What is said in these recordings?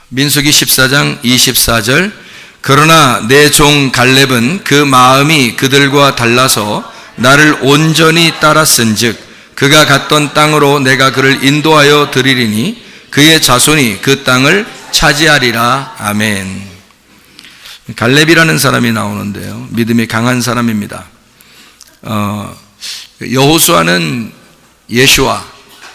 민수기 14장 24절 그러나 내 종 갈렙은 그 마음이 그들과 달라서 나를 온전히 따랐은즉 그가 갔던 땅으로 내가 그를 인도하여 드리리니 그의 자손이 그 땅을 차지하리라. 아멘. 갈렙이라는 사람이 나오는데요, 믿음이 강한 사람입니다. 여호수아는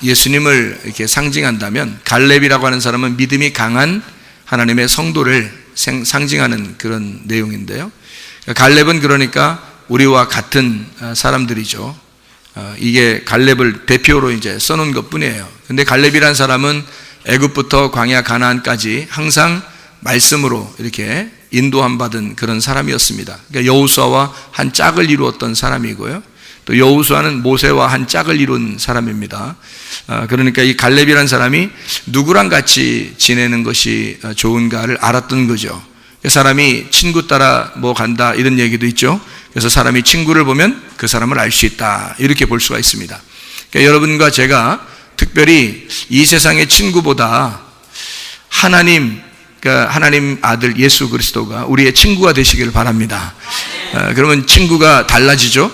예수님을 이렇게 상징한다면 갈렙이라고 하는 사람은 믿음이 강한 하나님의 성도를 상징하는 그런 내용인데요. 갈렙은 그러니까 우리와 같은 사람들이죠. 이게 갈렙을 대표로 이제 써놓은 것 뿐이에요. 근데 갈렙이라는 사람은 애굽부터 광야 가나안까지 항상 말씀으로 이렇게 인도함 받은 그런 사람이었습니다. 그러니까 여호수아와 한 짝을 이루었던 사람이고요. 또 여호수아는 모세와 한 짝을 이룬 사람입니다. 그러니까 이 갈렙이라는 사람이 누구랑 같이 지내는 것이 좋은가를 알았던 거죠. 그 사람이 친구 따라 뭐 간다 이런 얘기도 있죠. 그래서 사람이 친구를 보면 그 사람을 알 수 있다, 이렇게 볼 수가 있습니다. 그러니까 여러분과 제가 특별히 이 세상의 친구보다 하나님 아들 예수 그리스도가 우리의 친구가 되시기를 바랍니다. 그러면 친구가 달라지죠.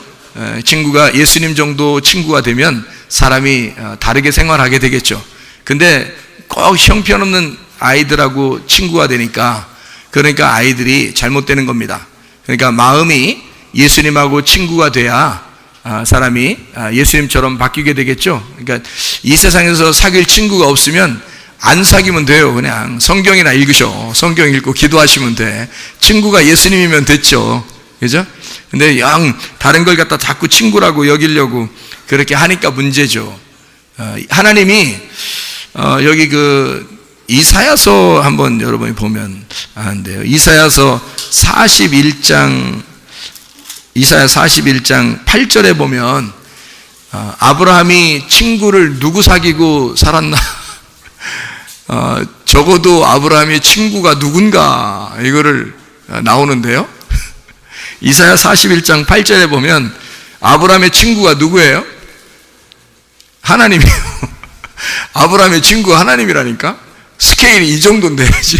친구가 예수님 정도 친구가 되면 사람이 다르게 생활하게 되겠죠. 근데 꼭 형편없는 아이들하고 친구가 되니까, 그러니까 아이들이 잘못되는 겁니다. 그러니까 마음이 예수님하고 친구가 돼야 사람이 예수님처럼 바뀌게 되겠죠. 그러니까 이 세상에서 사귈 친구가 없으면 안 사귀면 돼요. 그냥 성경이나 읽으셔. 성경 읽고 기도하시면 돼. 친구가 예수님이면 됐죠. 그죠? 근데 다른 걸 갖다 자꾸 친구라고 여기려고 그렇게 하니까 문제죠. 하나님이 여기 이사야서 한번 여러분이 보면 아는데요. 이사야 41장 8절에 보면 아브라함이 친구를 누구 사귀고 살았나? 적어도 아브라함의 친구가 누군가 이거를 나오는데요. 이사야 41장 8절에 보면 아브라함의 친구가 누구예요? 하나님이에요. 아브라함의 친구가 하나님이라니까? 스케일이 이 정도는 돼야지.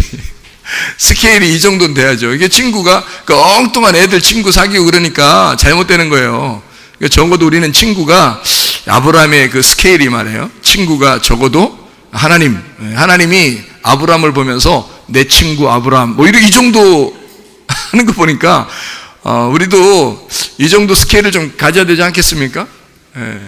스케일이 이 정도는 돼야죠. 이게 친구가 엉뚱한 애들 친구 사귀고 그러니까 잘못되는 거예요. 적어도 우리는 친구가 아브라함의 그 스케일이 말이에요. 친구가 적어도 하나님이 아브라함을 보면서 내 친구 아브라함 뭐 이 정도 하는 거 보니까 우리도 이 정도 스케일을 좀 가져야 되지 않겠습니까?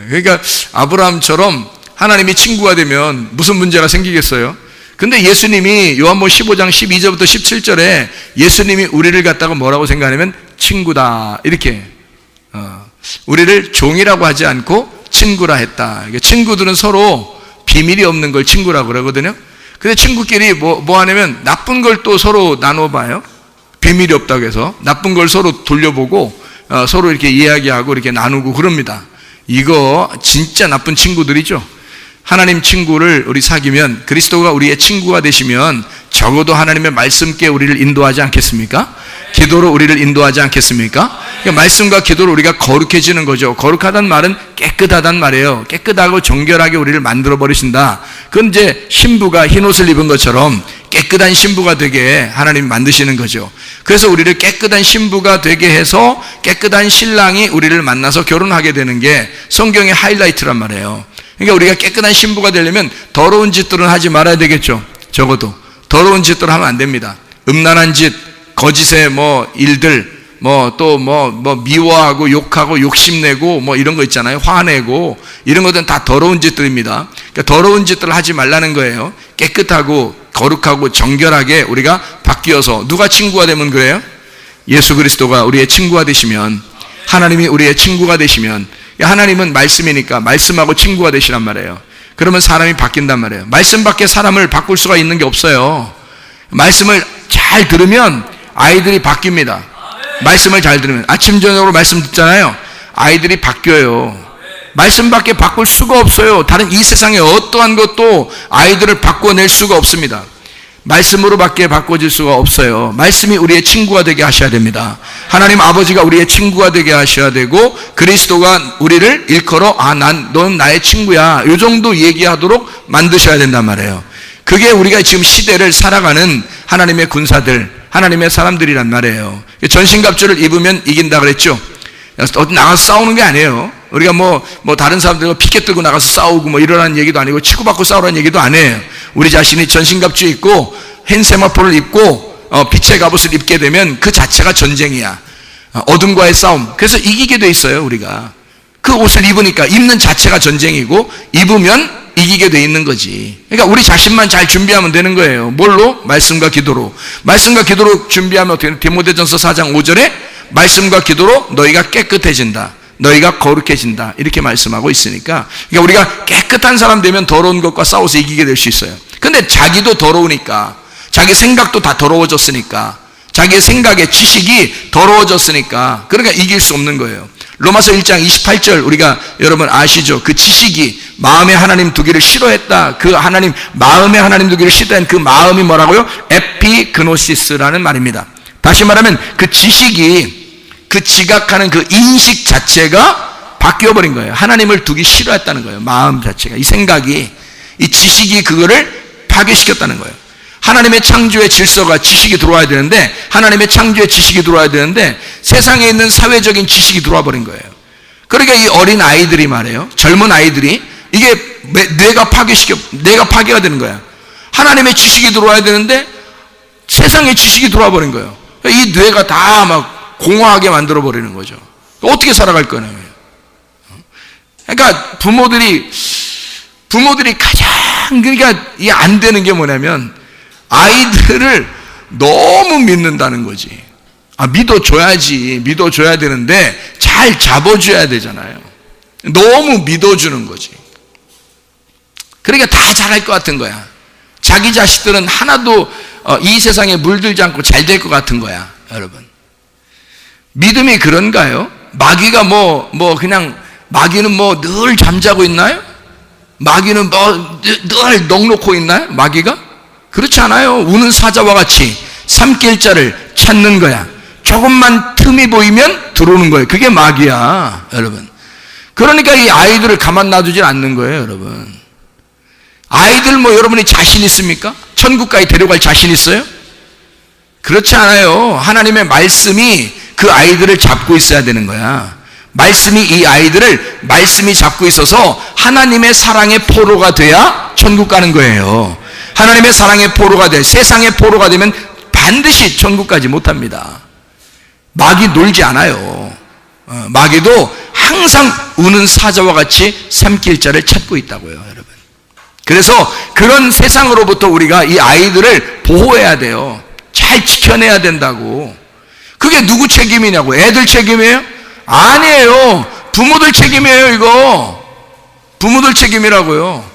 그러니까 아브라함처럼 하나님이 친구가 되면 무슨 문제가 생기겠어요? 근데 예수님이 요한복음 15장 12절부터 17절에 예수님이 우리를 갖다가 뭐라고 생각하냐면 친구다, 이렇게 우리를 종이라고 하지 않고 친구라 했다. 친구들은 서로 비밀이 없는 걸 친구라고 그러거든요. 근데 친구끼리 뭐 하냐면 나쁜 걸 또 서로 나눠봐요. 비밀이 없다고 해서 나쁜 걸 서로 돌려보고 서로 이렇게 이야기하고 이렇게 나누고 그럽니다. 이거 진짜 나쁜 친구들이죠. 하나님 친구를 우리 사귀면, 그리스도가 우리의 친구가 되시면 적어도 하나님의 말씀께 우리를 인도하지 않겠습니까? 기도로 우리를 인도하지 않겠습니까? 그러니까 말씀과 기도로 우리가 거룩해지는 거죠. 거룩하다는 말은 깨끗하다는 말이에요. 깨끗하고 정결하게 우리를 만들어 버리신다. 그건 이제 신부가 흰옷을 입은 것처럼 깨끗한 신부가 되게 하나님이 만드시는 거죠. 그래서 우리를 깨끗한 신부가 되게 해서 깨끗한 신랑이 우리를 만나서 결혼하게 되는 게 성경의 하이라이트란 말이에요. 그러니까 우리가 깨끗한 신부가 되려면 더러운 짓들은 하지 말아야 되겠죠. 적어도 더러운 짓들을 하면 안 됩니다. 음란한 짓, 거짓의 일들, 미워하고 욕하고 욕심내고 이런 거 있잖아요. 화내고 이런 것들은 다 더러운 짓들입니다. 그러니까 더러운 짓들을 하지 말라는 거예요. 깨끗하고 거룩하고 정결하게 우리가 바뀌어서, 누가 친구가 되면 그래요? 예수 그리스도가 우리의 친구가 되시면, 하나님이 우리의 친구가 되시면, 하나님은 말씀이니까 말씀하고 친구가 되시란 말이에요. 그러면 사람이 바뀐단 말이에요. 말씀 밖에 사람을 바꿀 수가 있는 게 없어요. 말씀을 잘 들으면 아이들이 바뀝니다. 말씀을 잘 들으면, 아침 저녁으로 말씀 듣잖아요. 아이들이 바뀌어요. 말씀밖에 바꿀 수가 없어요. 다른 이 세상의 어떠한 것도 아이들을 바꿔낼 수가 없습니다. 말씀으로밖에 바꿔질 수가 없어요. 말씀이 우리의 친구가 되게 하셔야 됩니다. 하나님 아버지가 우리의 친구가 되게 하셔야 되고, 그리스도가 우리를 일컬어 넌 나의 친구야, 이 정도 얘기하도록 만드셔야 된단 말이에요. 그게 우리가 지금 시대를 살아가는 하나님의 군사들, 하나님의 사람들이란 말이에요. 전신갑주를 입으면 이긴다 그랬죠. 어디 나가서 싸우는 게 아니에요. 우리가 뭐 다른 사람들과 피켓 들고 나가서 싸우고 뭐 이러라는 얘기도 아니고 치고받고 싸우라는 얘기도 아니에요. 우리 자신이 전신갑주 입고 흰세마포를 입고 빛의 갑옷을 입게 되면 그 자체가 전쟁이야. 어둠과의 싸움. 그래서 이기게 돼 있어요, 우리가. 그 옷을 입으니까 입는 자체가 전쟁이고 입으면 이기게 돼 있는 거지. 그러니까 우리 자신만 잘 준비하면 되는 거예요. 뭘로? 말씀과 기도로. 말씀과 기도로 준비하면 어떻게? 디모데전서 4장 5절에 말씀과 기도로 너희가 깨끗해진다, 너희가 거룩해진다, 이렇게 말씀하고 있으니까, 그러니까 우리가 깨끗한 사람 되면 더러운 것과 싸워서 이기게 될 수 있어요. 근데 자기도 더러우니까, 자기 생각도 다 더러워졌으니까, 자기의 생각의 지식이 더러워졌으니까, 그러니까 이길 수 없는 거예요. 로마서 1장 28절 우리가 여러분 아시죠? 그 지식이 마음에 하나님 두기를 싫어했다. 그 하나님, 마음에 하나님 두기를 싫어한 그 마음이 뭐라고요? 에피그노시스라는 말입니다. 다시 말하면 그 지식이, 그 지각하는 그 인식 자체가 바뀌어버린 거예요. 하나님을 두기 싫어했다는 거예요. 마음 자체가, 이 생각이, 이 지식이 그거를 파괴시켰다는 거예요. 하나님의 창조의 질서가, 지식이 들어와야 되는데, 하나님의 창조의 지식이 들어와야 되는데 세상에 있는 사회적인 지식이 들어와 버린 거예요. 그러니까 이 어린 아이들이 말이에요, 젊은 아이들이 이게 뇌가 파괴가 되는 거야. 하나님의 지식이 들어와야 되는데 세상의 지식이 들어와 버린 거예요. 이 뇌가 다 막 공허하게 만들어 버리는 거죠. 어떻게 살아갈 거냐고요. 그러니까 부모들이 가장, 그러니까 이 안 되는 게 뭐냐면 아이들을 너무 믿는다는 거지. 믿어줘야 되는데 잘 잡아줘야 되잖아요. 너무 믿어주는 거지. 그러니까 다 잘할 것 같은 거야. 자기 자식들은 하나도 이 세상에 물들지 않고 잘 될 것 같은 거야, 여러분. 믿음이 그런가요? 마귀가 그냥, 마귀는 늘 잠자고 있나요? 마귀는 늘 넋놓고 있나요? 마귀가? 그렇지 않아요. 우는 사자와 같이 삼킬 자를 찾는 거야. 조금만 틈이 보이면 들어오는 거예요. 그게 마귀야, 여러분. 그러니까 이 아이들을 가만 놔두질 않는 거예요, 여러분. 아이들 여러분이 자신 있습니까? 천국까지 데려갈 자신 있어요? 그렇지 않아요. 하나님의 말씀이 그 아이들을 잡고 있어야 되는 거야. 말씀이 잡고 있어서 하나님의 사랑의 포로가 돼야 천국 가는 거예요. 하나님의 사랑의 포로가 돼, 세상의 포로가 되면 반드시 천국 가지 못합니다. 마귀 놀지 않아요. 마귀도 항상 우는 사자와 같이 삼킬 자를 찾고 있다고요, 여러분. 그래서 그런 세상으로부터 우리가 이 아이들을 보호해야 돼요. 잘 지켜내야 된다고. 그게 누구 책임이냐고? 애들 책임이에요? 아니에요. 부모들 책임이에요, 이거. 부모들 책임이라고요.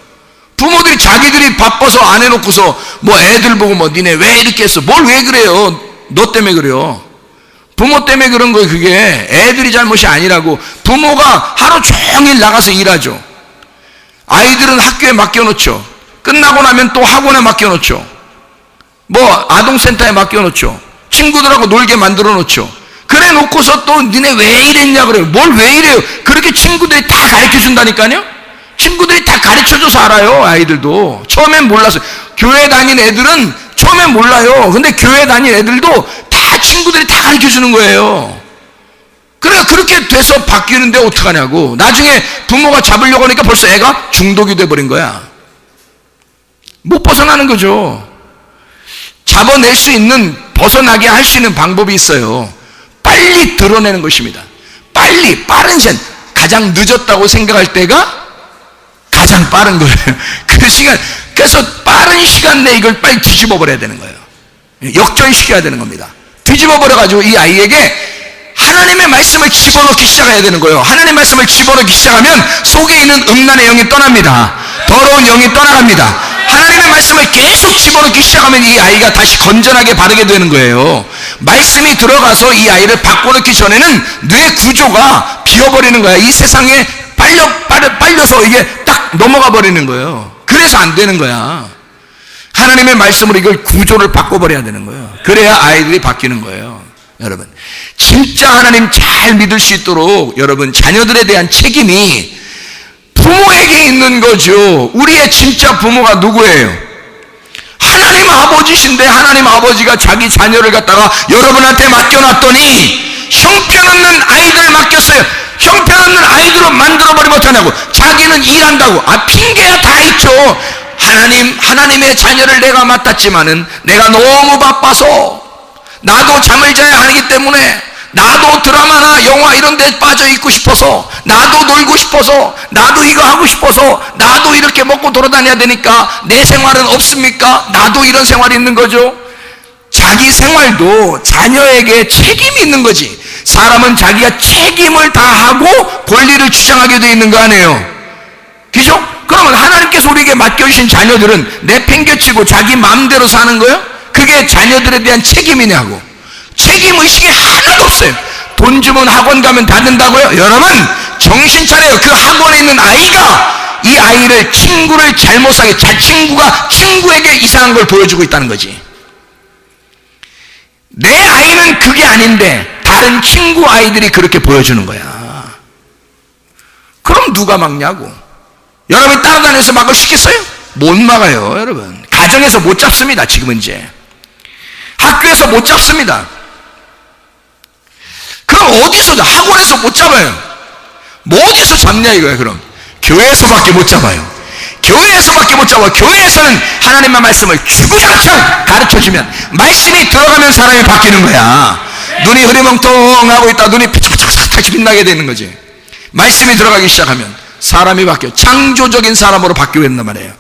부모들이 자기들이 바빠서 안 해놓고서 애들 보고 니네 왜 이렇게 했어? 뭘 왜 그래요? 너 때문에 그래요. 부모 때문에 그런 거예요. 그게 애들이 잘못이 아니라고. 부모가 하루 종일 나가서 일하죠. 아이들은 학교에 맡겨놓죠. 끝나고 나면 또 학원에 맡겨놓죠. 아동센터에 맡겨놓죠. 친구들하고 놀게 만들어 놓죠. 그래 놓고서 또 니네 왜 이랬냐 그래요. 뭘 왜 이래요? 그렇게 친구들이 다 가르쳐 준다니까요. 친구들이 다 가르쳐줘서 알아요. 아이들도 처음엔 몰랐어요. 교회 다닌 애들은 처음엔 몰라요. 근데 교회 다닌 애들도 다 친구들이 다 가르쳐 주는 거예요. 그러니까 그렇게 돼서 바뀌는데 어떡하냐고. 나중에 부모가 잡으려고 하니까 벌써 애가 중독이 돼버린 거야. 못 벗어나는 거죠. 잡아낼 수 있는, 벗어나게 할 수 있는 방법이 있어요. 빨리 드러내는 것입니다. 빠른 시간, 가장 늦었다고 생각할 때가 가장 빠른 거예요. 그래서 빠른 시간 내에 이걸 빨리 뒤집어 버려야 되는 거예요. 역전시켜야 되는 겁니다. 뒤집어 버려가지고 이 아이에게 하나님의 말씀을 집어넣기 시작해야 되는 거예요. 하나님의 말씀을 집어넣기 시작하면 속에 있는 음란의 영이 떠납니다. 더러운 영이 떠나갑니다. 하나님의 말씀을 계속 집어넣기 시작하면 이 아이가 다시 건전하게 바르게 되는 거예요. 말씀이 들어가서 이 아이를 바꿔놓기 전에는 뇌 구조가 비어버리는 거야. 이 세상에 빨려서 이게 딱 넘어가 버리는 거예요. 그래서 안 되는 거야. 하나님의 말씀으로 이걸 구조를 바꿔버려야 되는 거예요. 그래야 아이들이 바뀌는 거예요. 여러분, 진짜 하나님 잘 믿을 수 있도록 여러분 자녀들에 대한 책임이 부모에게 있는 거죠. 우리의 진짜 부모가 누구예요? 하나님 아버지신데 하나님 아버지가 자기 자녀를 갖다가 여러분한테 맡겨놨더니 형편없는 아이들 맡겼어요. 형편없는 아이들로 만들어버리면 어떡하냐고. 자기는 일한다고. 핑계야 다 있죠. 하나님의 자녀를 내가 맡았지만은 내가 너무 바빠서 나도 잠을 자야 하기 때문에 나도 드라마나 영화 이런 데 빠져 있고 싶어서 나도 놀고 싶어서 나도 이거 하고 싶어서 나도 이렇게 먹고 돌아다녀야 되니까 내 생활은 없습니까? 나도 이런 생활이 있는 거죠. 자기 생활도 자녀에게 책임이 있는 거지. 사람은 자기가 책임을 다하고 권리를 주장하게 되어 있는 거 아니에요. 그죠? 그러면 하나님께서 우리에게 맡겨주신 자녀들은 내팽개치고 자기 마음대로 사는 거예요? 그게 자녀들에 대한 책임이냐고. 책임의식이 하나도 없어요. 돈 주면 학원 가면 다 된다고요? 여러분 정신 차려요. 그 학원에 있는 아이가 이 아이를 친구를 잘못 사게, 친구가 친구에게 이상한 걸 보여주고 있다는 거지. 내 아이는 그게 아닌데 다른 친구 아이들이 그렇게 보여주는 거야. 그럼 누가 막냐고. 여러분이 따라다녀서 막을 시켰어요? 못 막아요. 여러분 가정에서 못 잡습니다. 지금은 이제 학교에서 못 잡습니다. 그럼 어디서, 학원에서 못 잡아요. 뭐 어디서 잡냐 이거야. 그럼 교회에서밖에 못 잡아요. 교회에서밖에 못 잡아요. 교회에서는 하나님의 말씀을 주구장창 가르쳐주면 말씀이 들어가면 사람이 바뀌는 거야. 눈이 흐리멍텅하고 있다 눈이 다시 빛나게 되는 거지. 말씀이 들어가기 시작하면 사람이 바뀌어 창조적인 사람으로 바뀌게 된단 말이에요.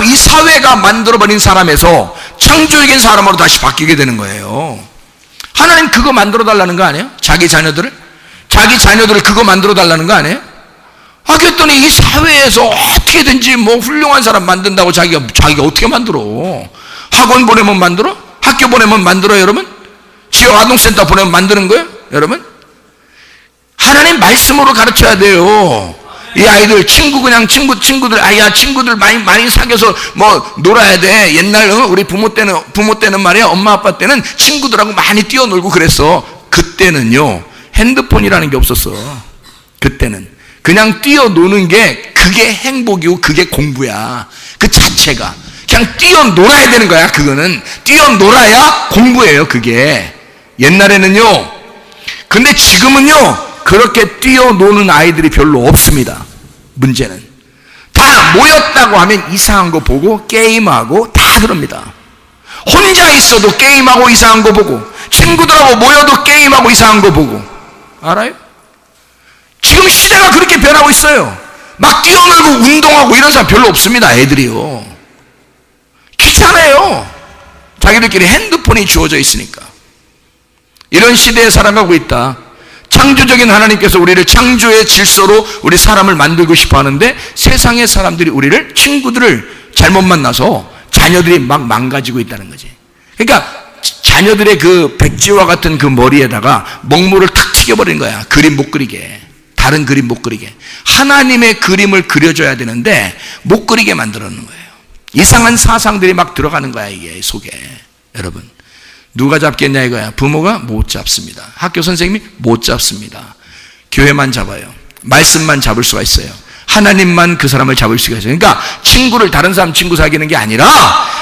이 사회가 만들어버린 사람에서 창조적인 사람으로 다시 바뀌게 되는 거예요. 하나님 그거 만들어 달라는 거 아니에요? 자기 자녀들을 그거 만들어 달라는 거 아니에요? 그랬더니 이 사회에서 어떻게든지 뭐 훌륭한 사람 만든다고 자기가 어떻게 만들어? 학원 보내면 만들어? 학교 보내면 만들어요, 여러분? 지역 아동센터 보내면 만드는 거예요, 여러분? 하나님 말씀으로 가르쳐야 돼요. 이 아이들 친구들 많이 사귀어서 뭐 놀아야 돼. 옛날 우리 부모 때는 말이야, 엄마 아빠 때는 친구들하고 많이 뛰어놀고 그랬어. 그때는요 핸드폰이라는 게 없었어. 그때는 그냥 뛰어노는 게 그게 행복이고 그게 공부야. 그 자체가 그냥 뛰어놀아야 되는 거야. 그거는 뛰어놀아야 공부예요. 그게 옛날에는요. 근데 지금은요 그렇게 뛰어노는 아이들이 별로 없습니다. 문제는 다 모였다고 하면 이상한 거 보고 게임하고 다 그럽니다. 혼자 있어도 게임하고 이상한 거 보고 친구들하고 모여도 게임하고 이상한 거 보고. 알아요? 지금 시대가 그렇게 변하고 있어요. 막 뛰어놀고 운동하고 이런 사람 별로 없습니다. 애들이요. 귀찮아요. 자기들끼리 핸드폰이 주어져 있으니까. 이런 시대에 살아가고 있다. 창조적인 하나님께서 우리를 창조의 질서로 우리 사람을 만들고 싶어 하는데 세상의 사람들이 우리를, 친구들을 잘못 만나서 자녀들이 막 망가지고 있다는 거지. 그러니까 자녀들의 그 백지와 같은 그 머리에다가 먹물을 탁 튀겨버린 거야. 그림 못 그리게. 다른 그림 못 그리게. 하나님의 그림을 그려줘야 되는데 못 그리게 만들어 놓는 거예요. 이상한 사상들이 막 들어가는 거야, 이게 속에. 여러분 누가 잡겠냐 이거야. 부모가 못 잡습니다. 학교 선생님이 못 잡습니다. 교회만 잡아요. 말씀만 잡을 수가 있어요. 하나님만 그 사람을 잡을 수가 있어요. 그러니까 친구를, 다른 사람 친구 사귀는 게 아니라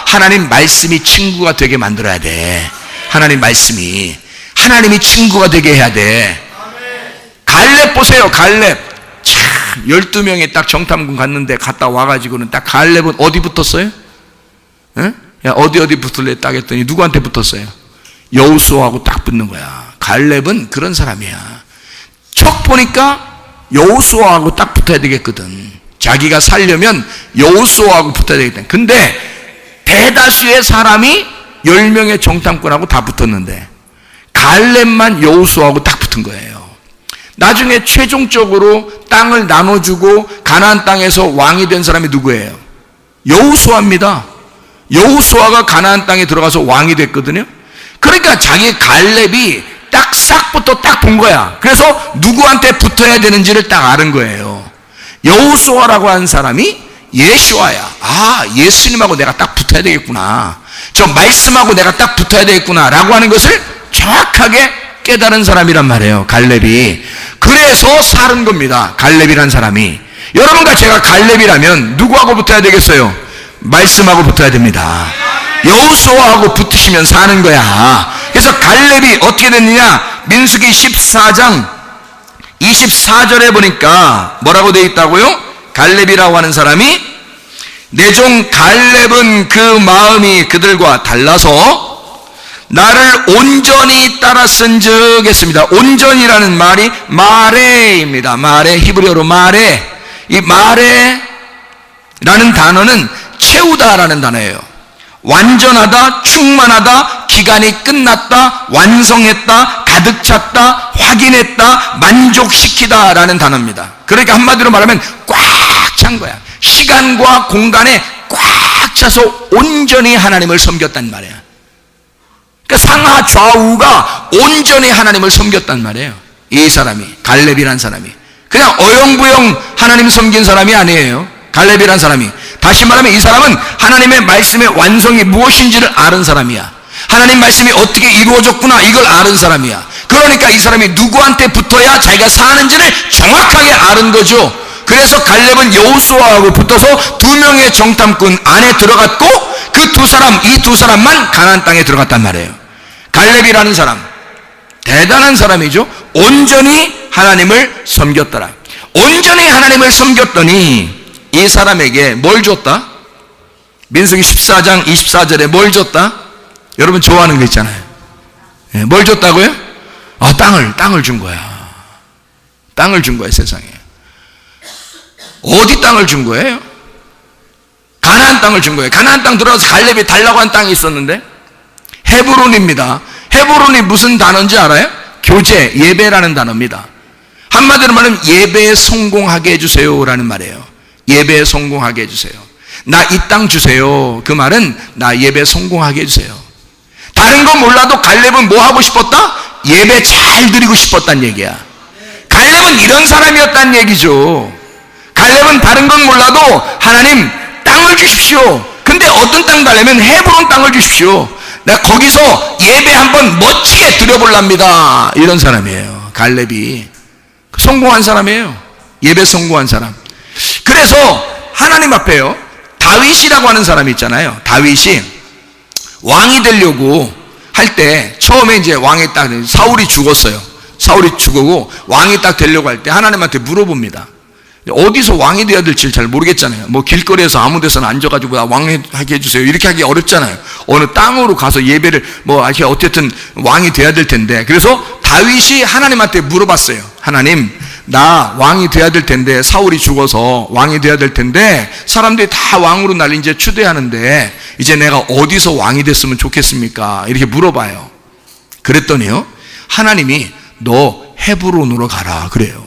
하나님 말씀이 친구가 되게 만들어야 돼. 하나님 말씀이, 하나님이 친구가 되게 해야 돼. 갈렙 보세요. 갈렙 참 12명이 딱 정탐군 갔는데 갔다 와가지고는 딱 갈렙은 어디 붙었어요? 응? 야, 어디 붙을래 딱 했더니 누구한테 붙었어요? 여호수아하고 딱 붙는 거야. 갈렙은 그런 사람이야. 척 보니까 여호수아하고 딱 붙어야 되겠거든. 자기가 살려면 여호수아하고 붙어야 되겠다. 근데 대다수의 사람이 10명의 정탐꾼하고 다 붙었는데 갈렙만 여호수아하고 딱 붙은 거예요. 나중에 최종적으로 땅을 나눠주고 가나안 땅에서 왕이 된 사람이 누구예요? 여호수아입니다. 여호수아가 가나안 땅에 들어가서 왕이 됐거든요. 그러니까 자기 갈렙이 딱 싹부터 딱 본 거야. 그래서 누구한테 붙어야 되는지를 딱 아는 거예요. 여호수아라고 하는 사람이 예수아야. 아, 예수님하고 내가 딱 붙어야 되겠구나. 저 말씀하고 내가 딱 붙어야 되겠구나 라고 하는 것을 정확하게 깨달은 사람이란 말이에요. 갈렙이. 그래서 사는 겁니다. 갈렙이란 사람이. 여러분과 제가 갈렙이라면 누구하고 붙어야 되겠어요? 말씀하고 붙어야 됩니다. 여호수아하고 붙으시면 사는 거야. 그래서 갈렙이 어떻게 됐느냐? 민수기 14장 24절에 보니까 뭐라고 되어 있다고요? 갈렙이라고 하는 사람이 내 종 갈렙은 그 마음이 그들과 달라서 나를 온전히 따랐은즉 했습니다. 온전이라는 말이 마레입니다. 마레, 히브리어로 마레. 이 마레라는 단어는 채우다라는 단어예요. 완전하다, 충만하다, 기간이 끝났다, 완성했다, 가득 찼다, 확인했다, 만족시키다 라는 단어입니다. 그러니까 한마디로 말하면 꽉 찬 거야. 시간과 공간에 꽉 차서 온전히 하나님을 섬겼단 말이야. 그러니까 상하 좌우가 온전히 하나님을 섬겼단 말이에요. 이 사람이, 갈렙이란 사람이 그냥 어영부영 하나님 섬긴 사람이 아니에요. 갈렙이란 사람이, 다시 말하면 이 사람은 하나님의 말씀의 완성이 무엇인지를 아는 사람이야. 하나님 말씀이 어떻게 이루어졌구나 이걸 아는 사람이야. 그러니까 이 사람이 누구한테 붙어야 자기가 사는지를 정확하게 아는 거죠. 그래서 갈렙은 여호수아하고 붙어서 두 명의 정탐꾼 안에 들어갔고 그 두 사람, 이 두 사람만 가나안 땅에 들어갔단 말이에요. 갈렙이라는 사람 대단한 사람이죠. 온전히 하나님을 섬겼더라. 온전히 하나님을 섬겼더니 이 사람에게 뭘 줬다? 민수기 14장 24절에 뭘 줬다? 여러분 좋아하는 거 있잖아요. 뭘 줬다고요? 땅을 준 거야. 땅을 준 거야. 세상에 어디 땅을 준 거예요? 가나안 땅을 준 거예요. 가나안 땅 들어가서 갈렙이 달라고 한 땅이 있었는데 헤브론입니다. 헤브론이 무슨 단어인지 알아요? 교제, 예배라는 단어입니다. 한마디로 말하면 예배에 성공하게 해주세요 라는 말이에요. 예배에 성공하게 해주세요. 나 이 땅 주세요. 그 말은 나 예배 성공하게 해주세요. 다른 건 몰라도 갈렙은 뭐 하고 싶었다? 예배 잘 드리고 싶었단 얘기야. 갈렙은 이런 사람이었단 얘기죠. 갈렙은 다른 건 몰라도 하나님 땅을 주십시오. 근데 어떤 땅 달라면 헤브론 땅을 주십시오. 내가 거기서 예배 한번 멋지게 드려볼랍니다. 이런 사람이에요. 갈렙이 성공한 사람이에요. 예배 성공한 사람. 그래서 하나님 앞에요, 다윗이라고 하는 사람이 있잖아요. 다윗이 왕이 되려고 할 때 처음에 이제 왕이 딱 사울이 죽었어요. 사울이 죽고 왕이 딱 되려고 할 때 하나님한테 물어봅니다. 어디서 왕이 돼야 될지 잘 모르겠잖아요. 뭐 길거리에서 아무 데서나 앉아가지고 왕 하게 해주세요 이렇게 하기 어렵잖아요. 어느 땅으로 가서 예배를 어쨌든 왕이 돼야 될 텐데, 그래서 다윗이 하나님한테 물어봤어요. 하나님, 나 왕이 돼야 될 텐데, 사울이 죽어서 왕이 돼야 될 텐데 사람들이 다 왕으로 날 이제 추대하는데 이제 내가 어디서 왕이 됐으면 좋겠습니까? 이렇게 물어봐요. 그랬더니요, 하나님이 너 헤브론으로 가라 그래요.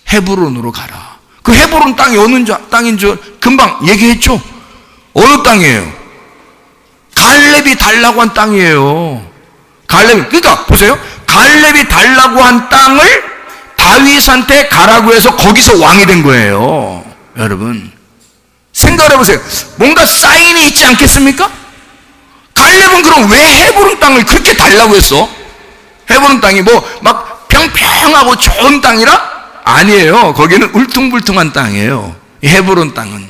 헤브론으로 가라. 그 헤브론 땅이 어느 땅인 줄 금방 얘기했죠. 어느 땅이에요? 갈렙이 달라고 한 땅이에요. 그러니까 보세요, 갈렙이 달라고 한 땅을 다윗한테 가라고 해서 거기서 왕이 된 거예요. 여러분 생각을 해보세요. 뭔가 사인이 있지 않겠습니까? 갈렙은 그럼 왜 헤브론 땅을 그렇게 달라고 했어? 헤브론 땅이 막 평평하고 좋은 땅이라? 아니에요. 거기는 울퉁불퉁한 땅이에요. 헤브론 땅은.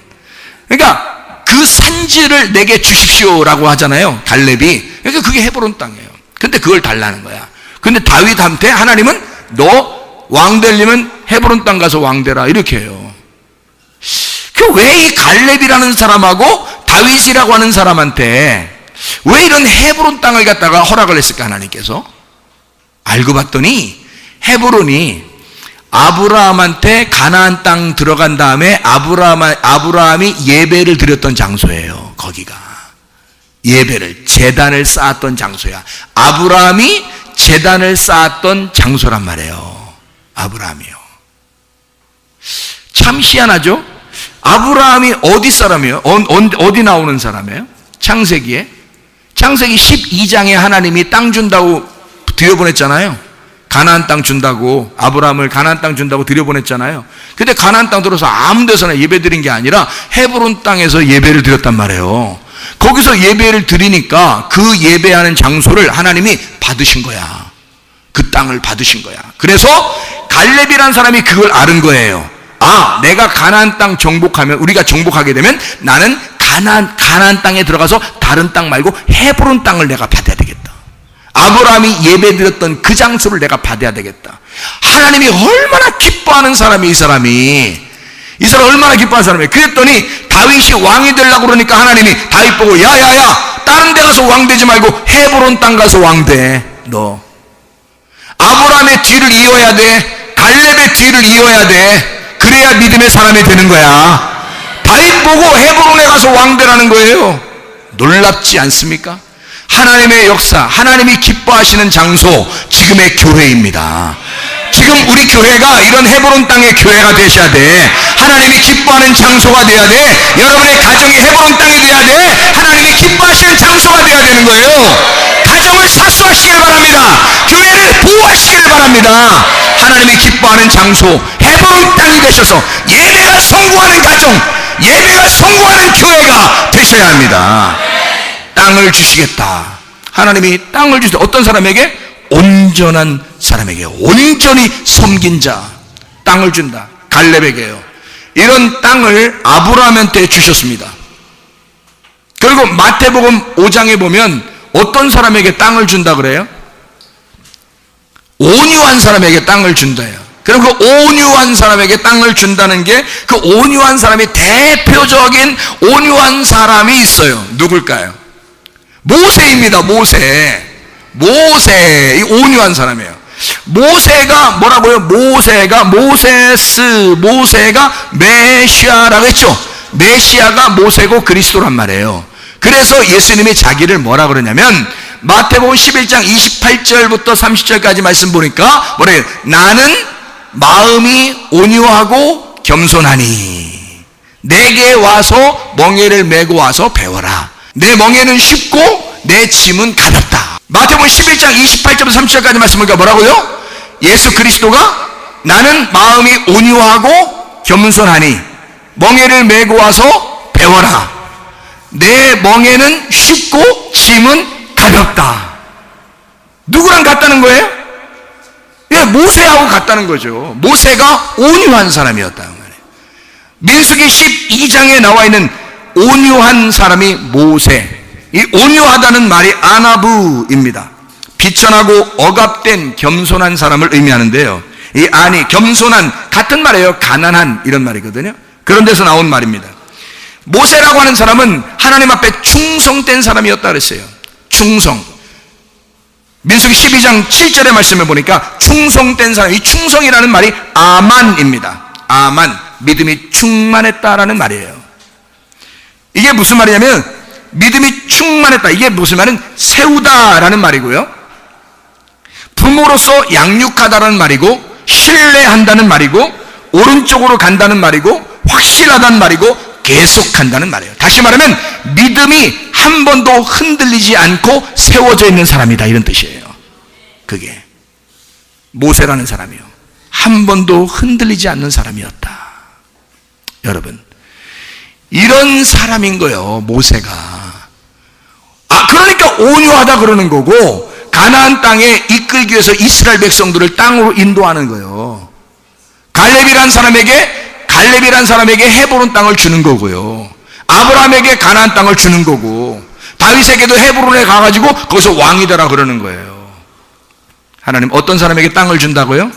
그러니까 그 산지를 내게 주십시오라고 하잖아요. 갈렙이. 그러니까 그게 헤브론 땅이에요. 근데 그걸 달라는 거야. 근데 다윗한테 하나님은 너 왕 되려면 헤브론 땅 가서 왕 되라 이렇게 해요. 그 왜 이 갈렙이라는 사람하고 다윗이라고 하는 사람한테 왜 이런 헤브론 땅을 갖다가 허락을 했을까 하나님께서? 알고 봤더니 헤브론이 아브라함한테 가나안 땅 들어간 다음에 아브라함이 예배를 드렸던 장소예요. 거기가 예배를, 제단을 쌓았던 장소야. 아브라함이 제단을 쌓았던 장소란 말이에요. 아브라함이요. 참 희한하죠? 아브라함이 어디 사람이에요? 어디 나오는 사람이에요? 창세기 12장에 하나님이 땅 준다고 들여보냈잖아요. 가나안 땅 준다고, 아브라함을 가나안 땅 준다고 들여보냈잖아요. 근데 가나안 땅 들어서 아무 데서나 예배 드린 게 아니라 헤브론 땅에서 예배를 드렸단 말이에요. 거기서 예배를 드리니까 그 예배하는 장소를 하나님이 받으신 거야. 그 땅을 받으신 거야. 그래서 갈렙이라는 사람이 그걸 아는 거예요. 내가 가나안 땅 정복하면, 우리가 정복하게 되면 나는 가나안 땅에 들어가서 다른 땅 말고 헤브론 땅을 내가 받아야 되겠다. 아브라함이 예배드렸던 그 장소를 내가 받아야 되겠다. 하나님이 얼마나 기뻐하는 사람이 이 사람이 얼마나 기뻐하는 사람이에요. 그랬더니 다윗이 왕이 되려고 그러니까 하나님이 다윗 보고 야야야 다른 데 가서 왕 되지 말고 헤브론 땅 가서 왕 돼. 너 아브라함의 뒤를 이어야 돼. 갈렙의 뒤를 이어야 돼. 그래야 믿음의 사람이 되는 거야. 다윗 보고 헤브론에 가서 왕 되라는 거예요. 놀랍지 않습니까? 하나님의 역사, 하나님이 기뻐하시는 장소, 지금의 교회입니다. 지금 우리 교회가 이런 헤브론 땅의 교회가 되셔야 돼. 하나님이 기뻐하는 장소가 돼야 돼. 여러분의 가정이 헤브론 땅이 돼야 돼. 하나님이 기뻐하시는 장소가 돼야 되는 거예요. 가정을 사수하시길 바랍니다. 교회를 보호하시길 바랍니다. 하나님이 기뻐하는 장소, 헤브론 땅이 되셔서 예배가 성공하는 가정, 예배가 성공하는 교회가 되셔야 합니다. 땅을 주시겠다. 하나님이 땅을 주시다. 어떤 사람에게? 온전한 사람에게, 온전히 섬긴 자 땅을 준다. 갈렙에게요. 이런 땅을 아브라함한테 주셨습니다. 그리고 마태복음 5장에 보면 어떤 사람에게 땅을 준다 그래요? 온유한 사람에게 땅을 준다요. 그럼 그 온유한 사람에게 땅을 준다는 게, 그 온유한 사람이 대표적인 온유한 사람이 있어요. 누굴까요? 모세입니다. 모세, 이 온유한 사람이에요. 모세가 뭐라고요? 모세가 메시아라고 했죠. 메시아가 모세고 그리스도란 말이에요. 그래서 예수님이 자기를 뭐라 그러냐면 마태복음 11장 28절부터 30절까지 말씀 보니까 뭐래요? 나는 마음이 온유하고 겸손하니 내게 와서 멍에를 메고 와서 배워라. 내 멍에는 쉽고 내 짐은 가볍다. 마태복음 11장 28절부터 30절까지 말씀 보니까 뭐라고요? 예수 그리스도가 나는 마음이 온유하고 겸손하니 멍에를 메고 와서 배워라. 내 멍에는 쉽고 짐은 가볍다. 누구랑 같다는 거예요? 예, 모세하고 같다는 거죠. 모세가 온유한 사람이었다는 거예요. 민수기 12장에 나와 있는 온유한 사람이 모세. 이 온유하다는 말이 아나부입니다. 비천하고 억압된 겸손한 사람을 의미하는데요. 이 아니, 겸손한, 같은 말이에요. 가난한, 이런 말이거든요. 그런 데서 나온 말입니다. 모세라고 하는 사람은 하나님 앞에 충성된 사람이었다 그랬어요. 충성. 민수기 12장 7절의 말씀을 보니까 충성된 사람, 이 충성이라는 말이 아만입니다. 아만, 믿음이 충만했다라는 말이에요. 이게 무슨 말이냐면 믿음이 충만했다. 이게 무슨 말은 세우다라는 말이고요. 부모로서 양육하다라는 말이고, 신뢰한다는 말이고, 오른쪽으로 간다는 말이고, 확실하다는 말이고, 계속한다는 말이에요. 다시 말하면 믿음이 한 번도 흔들리지 않고 세워져 있는 사람이다, 이런 뜻이에요. 그게 모세라는 사람이요, 한 번도 흔들리지 않는 사람이었다. 여러분, 이런 사람인 거예요, 모세가. 그러니까 온유하다 그러는 거고, 가나안 땅에 이끌기 위해서 이스라엘 백성들을 땅으로 인도하는 거예요. 갈렙이란 사람에게 헤브론 땅을 주는 거고요. 아브라함에게 가나안 땅을 주는 거고, 다윗에게도 헤브론에 가가지고 거기서 왕이 되라 그러는 거예요. 하나님 어떤 사람에게 땅을 준다고요?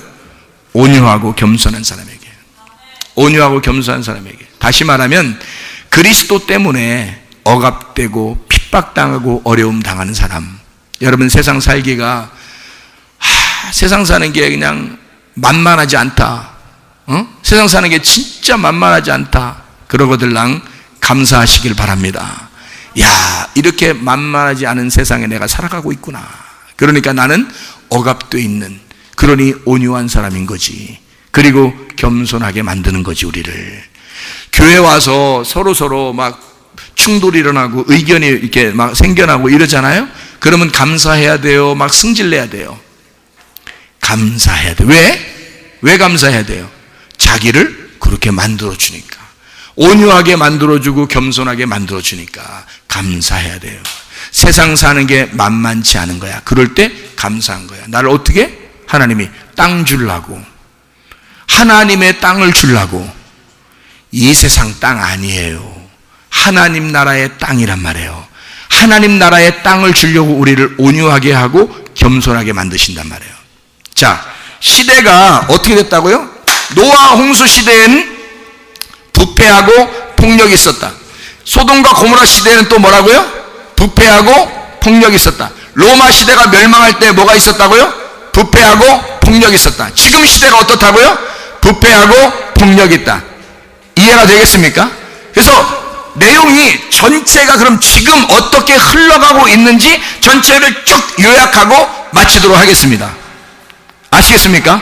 온유하고 겸손한 사람에게. 온유하고 겸손한 사람에게. 다시 말하면 그리스도 때문에 억압되고 핍박당하고 어려움 당하는 사람. 여러분, 세상 살기가 세상 사는 게 그냥 만만하지 않다. 세상 사는 게 진짜 만만하지 않다. 그러거들랑 감사하시길 바랍니다. 야, 이렇게 만만하지 않은 세상에 내가 살아가고 있구나. 그러니까 나는 억압돼 있는, 그러니 온유한 사람인 거지. 그리고 겸손하게 만드는 거지, 우리를. 교회 와서 서로 막 충돌이 일어나고 의견이 이렇게 막 생겨나고 이러잖아요. 그러면 감사해야 돼요? 막 승질내야 돼요? 감사해야 돼요. 왜 감사해야 돼요? 자기를 그렇게 만들어주니까, 온유하게 만들어주고 겸손하게 만들어주니까 감사해야 돼요. 세상 사는 게 만만치 않은 거야. 그럴 때 감사한 거야. 나를 어떻게? 하나님이 땅 주려고, 하나님의 땅을 주려고. 이 세상 땅 아니에요. 하나님 나라의 땅이란 말이에요. 하나님 나라의 땅을 주려고 우리를 온유하게 하고 겸손하게 만드신단 말이에요. 자, 시대가 어떻게 됐다고요? 노아 홍수 시대에는 부패하고 폭력이 있었다. 소돔과 고모라 시대에는 또 뭐라고요? 부패하고 폭력이 있었다. 로마 시대가 멸망할 때 뭐가 있었다고요? 부패하고 폭력이 있었다. 지금 시대가 어떻다고요? 부패하고 폭력이 있다. 이해가 되겠습니까? 그래서 내용이 전체가 그럼 지금 어떻게 흘러가고 있는지 전체를 쭉 요약하고 마치도록 하겠습니다. 아시겠습니까?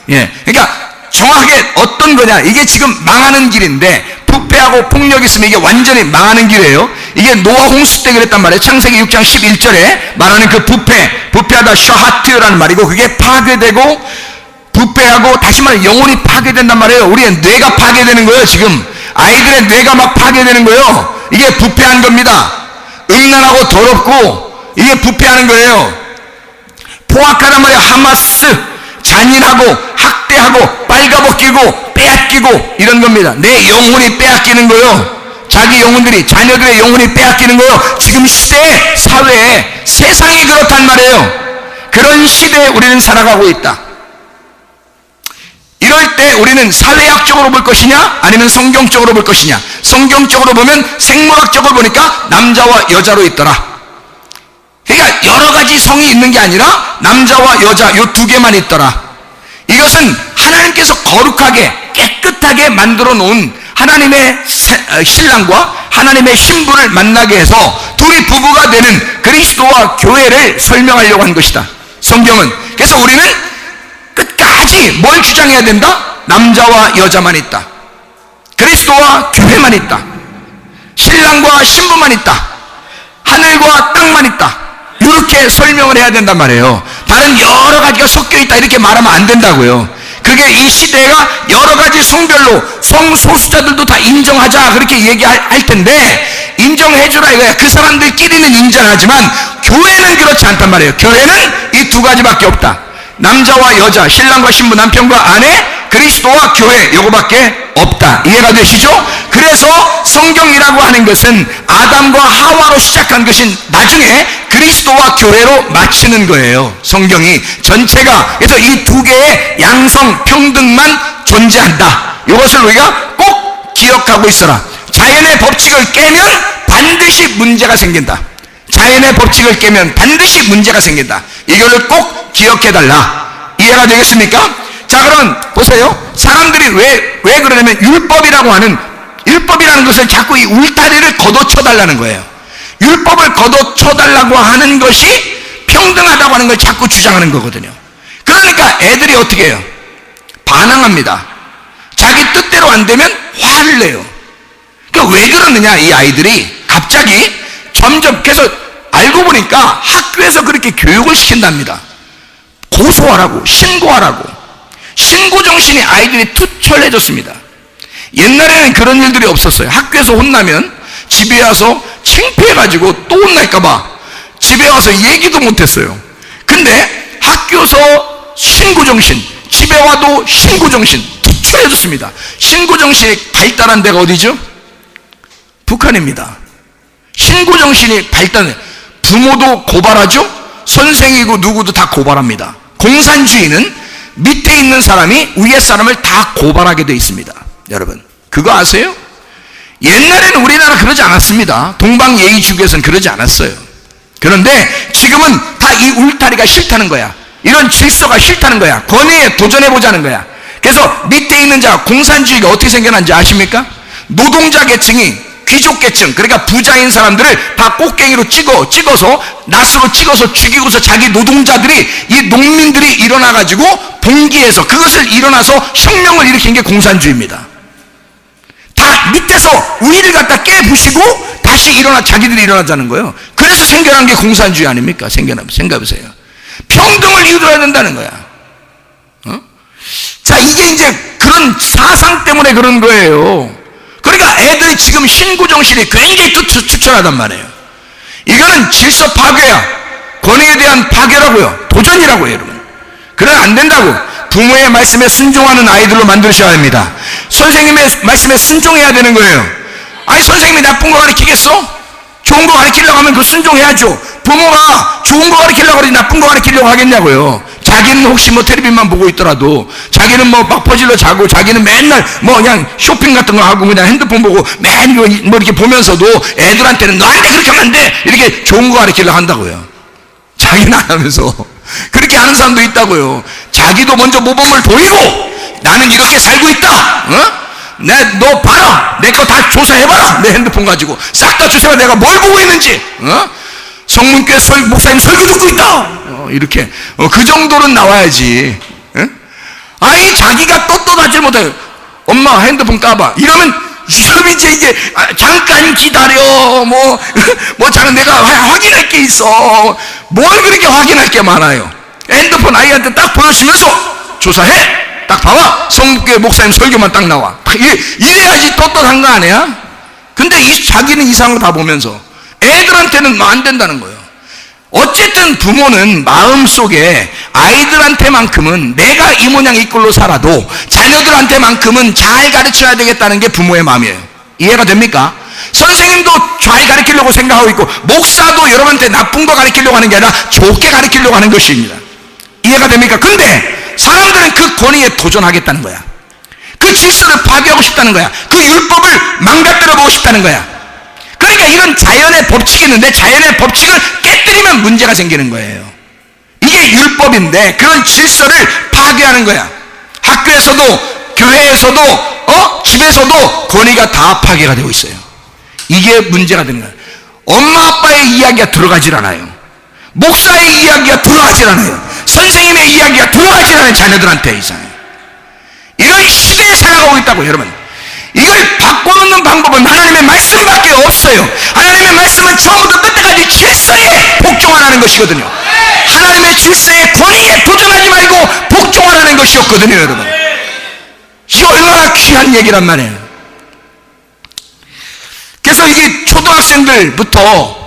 예. 그러니까 정확하게 어떤 거냐, 이게 지금 망하는 길인데, 부패하고 폭력이 있으면 이게 완전히 망하는 길이에요. 이게 노아 홍수 때 그랬단 말이에요. 창세기 6장 11절에 말하는 그 부패하다 샤하트라는 말이고, 그게 파괴되고 부패하고, 다시 말해 영혼이 파괴된단 말이에요. 우리의 뇌가 파괴되는 거예요. 지금 아이들의 뇌가 막 파괴되는 거예요. 이게 부패한 겁니다. 음란하고 더럽고, 이게 부패하는 거예요. 포악하단 말이에요. 하마스, 잔인하고 학대하고 빨가벗기고 빼앗기고 이런 겁니다. 내 영혼이 빼앗기는 거예요. 자기 영혼들이, 자녀들의 영혼이 빼앗기는 거예요. 지금 시대에, 사회에, 세상이 그렇단 말이에요. 그런 시대에 우리는 살아가고 있다. 이럴 때 우리는 사회학적으로 볼 것이냐 아니면 성경적으로 볼 것이냐. 성경적으로 보면 생물학적으로 보니까 남자와 여자로 있더라. 그러니까 여러 가지 성이 있는 게 아니라 남자와 여자 요 두 개만 있더라. 이것은 하나님께서 거룩하게 깨끗하게 만들어 놓은 하나님의 신랑과 하나님의 신부를 만나게 해서 둘이 부부가 되는 그리스도와 교회를 설명하려고 한 것이다, 성경은. 그래서 우리는 끝까지 뭘 주장해야 된다? 남자와 여자만 있다, 그리스도와 교회만 있다, 신랑과 신부만 있다, 하늘과 땅만 있다, 이렇게 설명을 해야 된단 말이에요. 다른 여러 가지가 섞여 있다 이렇게 말하면 안 된다고요. 그게 이 시대가 여러 가지 성별로 성소수자들도 다 인정하자 그렇게 얘기할 텐데, 인정해주라 이거야. 그 사람들끼리는 인정하지만 교회는 그렇지 않단 말이에요. 교회는 이 두 가지밖에 없다. 남자와 여자, 신랑과 신부, 남편과 아내, 그리스도와 교회, 요거밖에 없다. 이해가 되시죠? 그래서 성경이라고 하는 것은 아담과 하와로 시작한 것이 나중에 그리스도와 교회로 마치는 거예요. 성경이 전체가. 그래서 이 두 개의 양성 평등만 존재한다. 이것을 우리가 꼭 기억하고 있어라. 자연의 법칙을 깨면 반드시 문제가 생긴다. 자연의 법칙을 깨면 반드시 문제가 생긴다. 이거를 꼭 기억해달라. 이해가 되겠습니까? 자, 그럼 보세요. 사람들이 왜 그러냐면 율법이라는 것을 자꾸 이 울타리를 걷어쳐달라는 거예요. 율법을 걷어쳐달라고 하는 것이 평등하다고 하는 걸 자꾸 주장하는 거거든요. 그러니까 애들이 어떻게 해요? 반항합니다. 자기 뜻대로 안 되면 화를 내요. 그러니까 왜 그러느냐, 이 아이들이 갑자기 점점 계속 알고 보니까 학교에서 그렇게 교육을 시킨답니다. 고소하라고, 신고하라고. 신고정신이 아이들이 투철해졌습니다. 옛날에는 그런 일들이 없었어요. 학교에서 혼나면 집에 와서 창피해가지고 또 혼날까봐 집에 와서 얘기도 못했어요. 근데 학교에서 신고정신, 집에 와도 신고정신 투철해졌습니다. 신고정신이 발달한 데가 어디죠? 북한입니다. 신고정신이 발달해. 부모도 고발하죠? 선생이고 누구도 다 고발합니다. 공산주의는 밑에 있는 사람이 위에 사람을 다 고발하게 되어 있습니다. 여러분, 그거 아세요? 옛날에는 우리나라 그러지 않았습니다. 동방예의주의에서는 그러지 않았어요. 그런데 지금은 다 이 울타리가 싫다는 거야. 이런 질서가 싫다는 거야. 권위에 도전해보자는 거야. 그래서 밑에 있는 자, 공산주의가 어떻게 생겨난지 아십니까? 노동자 계층이 귀족 계층, 그러니까 부자인 사람들을 다 꽃갱이로 찍어서 낫으로 찍어서 죽이고서 자기 노동자들이, 이 농민들이 일어나가지고 봉기해서 그것을 일어나서 혁명을 일으킨 게 공산주의입니다. 다 밑에서 위를 갖다 깨부시고 다시 자기들이 일어나자는 거예요. 그래서 생겨난 게 공산주의 아닙니까? 생각해보세요. 평등을 이루어야 된다는 거야. 자, 이게 이제 그런 사상 때문에 그런 거예요. 그러니까 애들이 지금 신고정신이 굉장히 투철하단 말이에요. 이거는 질서 파괴야. 권위에 대한 파괴라고요. 도전이라고요, 여러분. 그러면 안 된다고. 부모의 말씀에 순종하는 아이들로 만드셔야 합니다. 선생님의 말씀에 순종해야 되는 거예요. 아니 선생님이 나쁜 거 가르치겠어? 좋은 거 가르치려고 하면 그 순종해야죠. 부모가 좋은 거 가르치려고 하지 나쁜 거 가르치려고 하겠냐고요. 자기는 혹시 뭐 텔레비만 보고 있더라도 자기는 뭐 막 퍼질러 자고 자기는 맨날 뭐 그냥 쇼핑 같은 거 하고 그냥 핸드폰 보고 맨 뭐 이렇게 보면서도 애들한테는 너 안 돼 그렇게 하면 안 돼 이렇게 좋은 거 가르치려고 한다고요. 자기는 안 하면서 그렇게 하는 사람도 있다고요. 자기도 먼저 모범을 보이고 나는 이렇게 살고 있다. 너 봐라. 내 거 다 조사해봐라. 내 핸드폰 가지고 싹 다 조사해봐. 내가 뭘 보고 있는지. 성문교회 목사님 설교 듣고 있다. 이렇게 그 정도는 나와야지. 아니 자기가 떳떳하지 못해. 엄마 핸드폰 까봐. 이러면 이제 잠깐 기다려. 뭐 잠깐 내가 확인할 게 있어. 뭘 그렇게 확인할 게 많아요. 핸드폰 아이한테 딱 보여주면서 조사해. 딱 봐봐. 성문교회 목사님 설교만 딱 나와. 이래야지 떳떳한 거 아니야? 근데 자기는 이상한 거 다 보면서 애들한테는 안 된다는 거예요. 어쨌든 부모는 마음속에 아이들한테만큼은 내가 이 모양 이 꼴로 살아도 자녀들한테만큼은 잘 가르쳐야 되겠다는 게 부모의 마음이에요. 이해가 됩니까? 선생님도 잘 가르치려고 생각하고 있고 목사도 여러분한테 나쁜 거 가르치려고 하는 게 아니라 좋게 가르치려고 하는 것입니다. 이해가 됩니까? 근데 사람들은 그 권위에 도전하겠다는 거야. 그 질서를 파괴하고 싶다는 거야. 그 율법을 망가뜨려 보고 싶다는 거야. 그러니까 이런 자연의 법칙이 있는데 자연의 법칙을 깨뜨리면 문제가 생기는 거예요. 이게 율법인데 그런 질서를 파괴하는 거야. 학교에서도 교회에서도 집에서도 권위가 다 파괴가 되고 있어요. 이게 문제가 되는 거예요. 엄마 아빠의 이야기가 들어가질 않아요. 목사의 이야기가 들어가질 않아요. 선생님의 이야기가 들어가질 않아요. 자녀들한테 이상해요. 이런 시대에 살아가고 있다고 여러분. 이걸 바꿔놓는 방법은 하나님의 말씀밖에 없어요. 하나님의 말씀은 처음부터 끝까지 질서에 복종하라는 것이거든요. 하나님의 질서의 권위에 도전하지 말고 복종하라는 것이었거든요 여러분. 이거 얼마나 귀한 얘기란 말이에요. 그래서 이게 초등학생들부터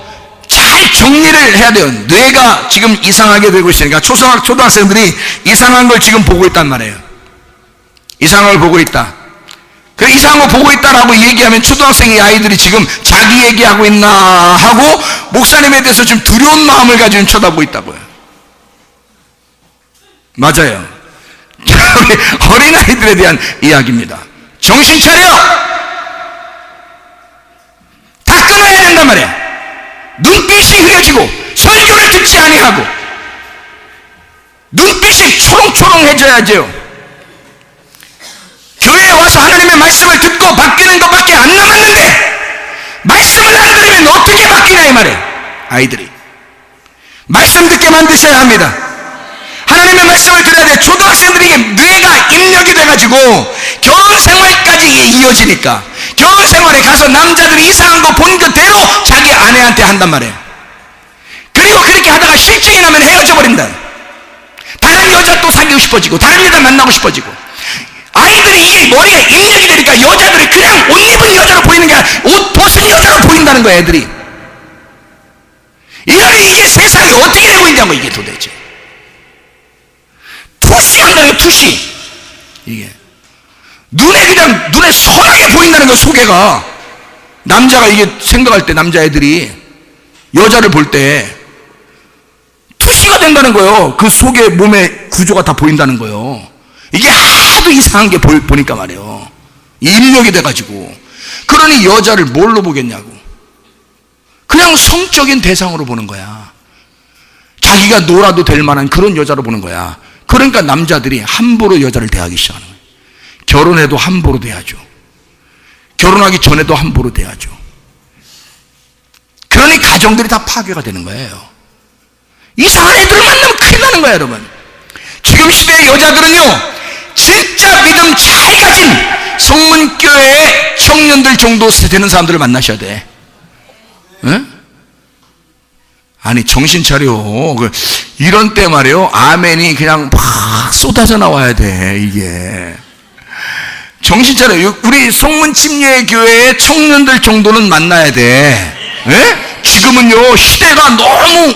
잘 정리를 해야 돼요. 뇌가 지금 이상하게 되고 있으니까 초등학생들이 이상한 걸 지금 보고 있단 말이에요. 이상한 걸 보고 있다. 그 이상한 거 보고 있다라고 얘기하면 초등학생의 아이들이 지금 자기 얘기하고 있나 하고 목사님에 대해서 좀 두려운 마음을 가지고 쳐다보고 있다고요. 맞아요. 어린아이들에 대한 이야기입니다. 정신 차려! 다 끊어야 된단 말이야. 눈빛이 흐려지고 설교를 듣지 아니하고 눈빛이 초롱초롱해져야죠. 교회에 와서 하나님의 말씀을 듣고 바뀌는 것밖에 안 남았는데 말씀을 안 들으면 어떻게 바뀌냐 이 말이에요. 아이들이 말씀 듣게 만드셔야 합니다. 하나님의 말씀을 들어야 돼. 초등학생들에게 뇌가 입력이 돼가지고 결혼 생활까지 이어지니까 결혼 생활에 가서 남자들이 이상한 거 본 그대로 자기 아내한테 한단 말이에요. 그리고 그렇게 하다가 실증이 나면 헤어져 버린다. 다른 여자 또 사귀고 싶어지고 다른 여자 만나고 싶어지고. 아이들이 이게 머리에 입력이 되니까 여자들이 그냥 옷 입은 여자로 보이는 게 아니라 옷 벗은 여자로 보인다는 거야 애들이. 이게 세상이 어떻게 되고 있냐고 이게 도대체. 투시한다는 거야 투시. 이게 눈에 선하게 보인다는 거야 소개가. 남자가 이게 생각할 때 남자애들이 여자를 볼 때 투시가 된다는 거예요. 그 속에 몸의 구조가 다 보인다는 거예요. 이게 하도 이상한 게 보니까 말이에요. 입력이 돼가지고. 그러니 여자를 뭘로 보겠냐고. 그냥 성적인 대상으로 보는 거야. 자기가 놀아도 될 만한 그런 여자로 보는 거야. 그러니까 남자들이 함부로 여자를 대하기 시작하는 거예요. 결혼해도 함부로 대하죠. 결혼하기 전에도 함부로 대하죠. 그러니 가정들이 다 파괴가 되는 거예요. 이상한 애들을 만나면 큰일 나는 거예요 여러분. 지금 시대의 여자들은요 진짜 믿음 잘 가진 성문교회의 청년들 정도 되는 사람들을 만나셔야 돼. 응? 아니 정신 차려. 이런 때 말이에요 아멘이 그냥 막 쏟아져 나와야 돼. 이게 정신 차려. 우리 성문침례 교회의 청년들 정도는 만나야 돼. 예? 지금은요 시대가 너무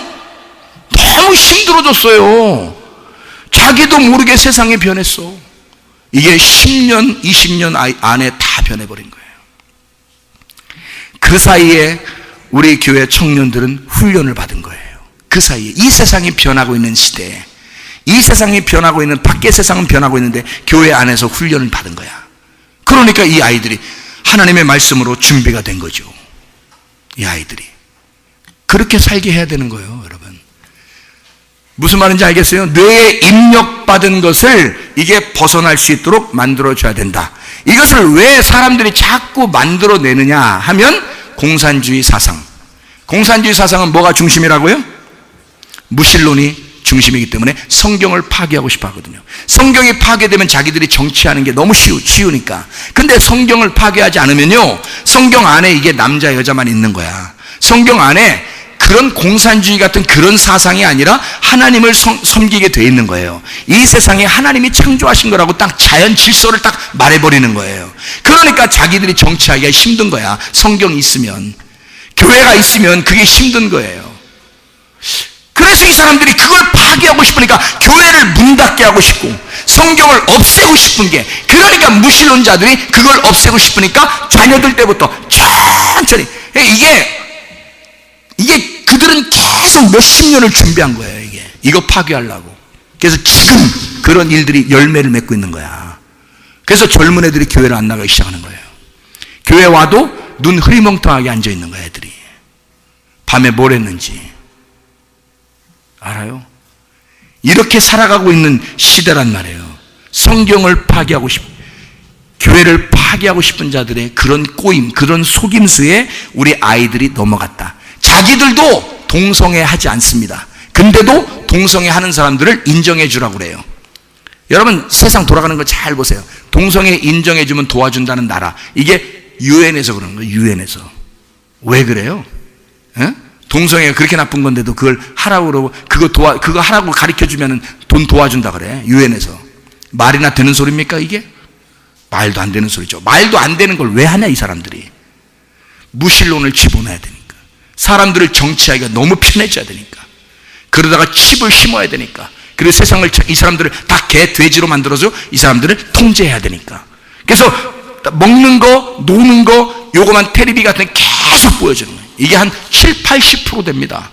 힘들어졌어요. 자기도 모르게 세상이 변했어. 이게 10년 20년 안에 다 변해버린 거예요. 그 사이에 우리 교회 청년들은 훈련을 받은 거예요. 그 사이에 이 세상이 변하고 있는 시대에, 이 세상이 변하고 있는, 밖의 세상은 변하고 있는데 교회 안에서 훈련을 받은 거야. 그러니까 이 아이들이 하나님의 말씀으로 준비가 된 거죠. 이 아이들이 그렇게 살게 해야 되는 거예요, 여러분. 무슨 말인지 알겠어요? 뇌에 입력받은 것을 이게 벗어날 수 있도록 만들어줘야 된다. 이것을 왜 사람들이 자꾸 만들어내느냐 하면 공산주의 사상. 공산주의 사상은 뭐가 중심이라고요? 무신론이 중심이기 때문에 성경을 파괴하고 싶어 하거든요. 성경이 파괴되면 자기들이 정치하는 게 너무 쉬우니까. 근데 성경을 파괴하지 않으면요, 성경 안에 이게 남자 여자만 있는 거야. 성경 안에 그런 공산주의 같은 그런 사상이 아니라 하나님을 섬기게 돼 있는 거예요. 이 세상에 하나님이 창조하신 거라고 딱 자연 질서를 딱 말해버리는 거예요. 그러니까 자기들이 정치하기가 힘든 거야. 성경이 있으면, 교회가 있으면 그게 힘든 거예요. 그래서 이 사람들이 그걸 파괴하고 싶으니까 교회를 문 닫게 하고 싶고 성경을 없애고 싶은 게, 그러니까 무신론자들이 그걸 없애고 싶으니까 자녀들 때부터 천천히, 이게 그들은 계속 몇십 년을 준비한 거예요. 이거 파괴하려고. 그래서 지금 그런 일들이 열매를 맺고 있는 거야. 그래서 젊은 애들이 교회를 안 나가기 시작하는 거예요. 교회 와도 눈 흐리멍텅하게 앉아 있는 거야, 애들이. 밤에 뭘 했는지 알아요? 이렇게 살아가고 있는 시대란 말이에요. 성경을 파괴하고 교회를 파괴하고 싶은 자들의 그런 꼬임, 그런 속임수에 우리 아이들이 넘어갔다. 자기들도 동성애 하지 않습니다. 근데도 동성애 하는 사람들을 인정해 주라고 그래요. 여러분, 세상 돌아가는 거 잘 보세요. 동성애 인정해 주면 도와준다는 나라, 이게 유엔에서 그러는 거예요. 유엔에서. 왜 그래요? 에? 동성애가 그렇게 나쁜 건데도 그걸 하라고 그러고, 그거 하라고 가르쳐 주면은 돈 도와준다 그래. 유엔에서. 말이나 되는 소리입니까, 이게? 말도 안 되는 소리죠. 말도 안 되는 걸 왜 하냐, 이 사람들이. 무신론을 집어넣어야 되니까. 사람들을 정치하기가 너무 편해져야 되니까. 그러다가 칩을 심어야 되니까. 그리고 세상을, 이 사람들을 다 개, 돼지로 만들어서 이 사람들을 통제해야 되니까. 그래서 먹는 거, 노는 거, 요거만 텔레비 같은 게 계속 보여주는 거예요. 이게 한 7, 80% 됩니다.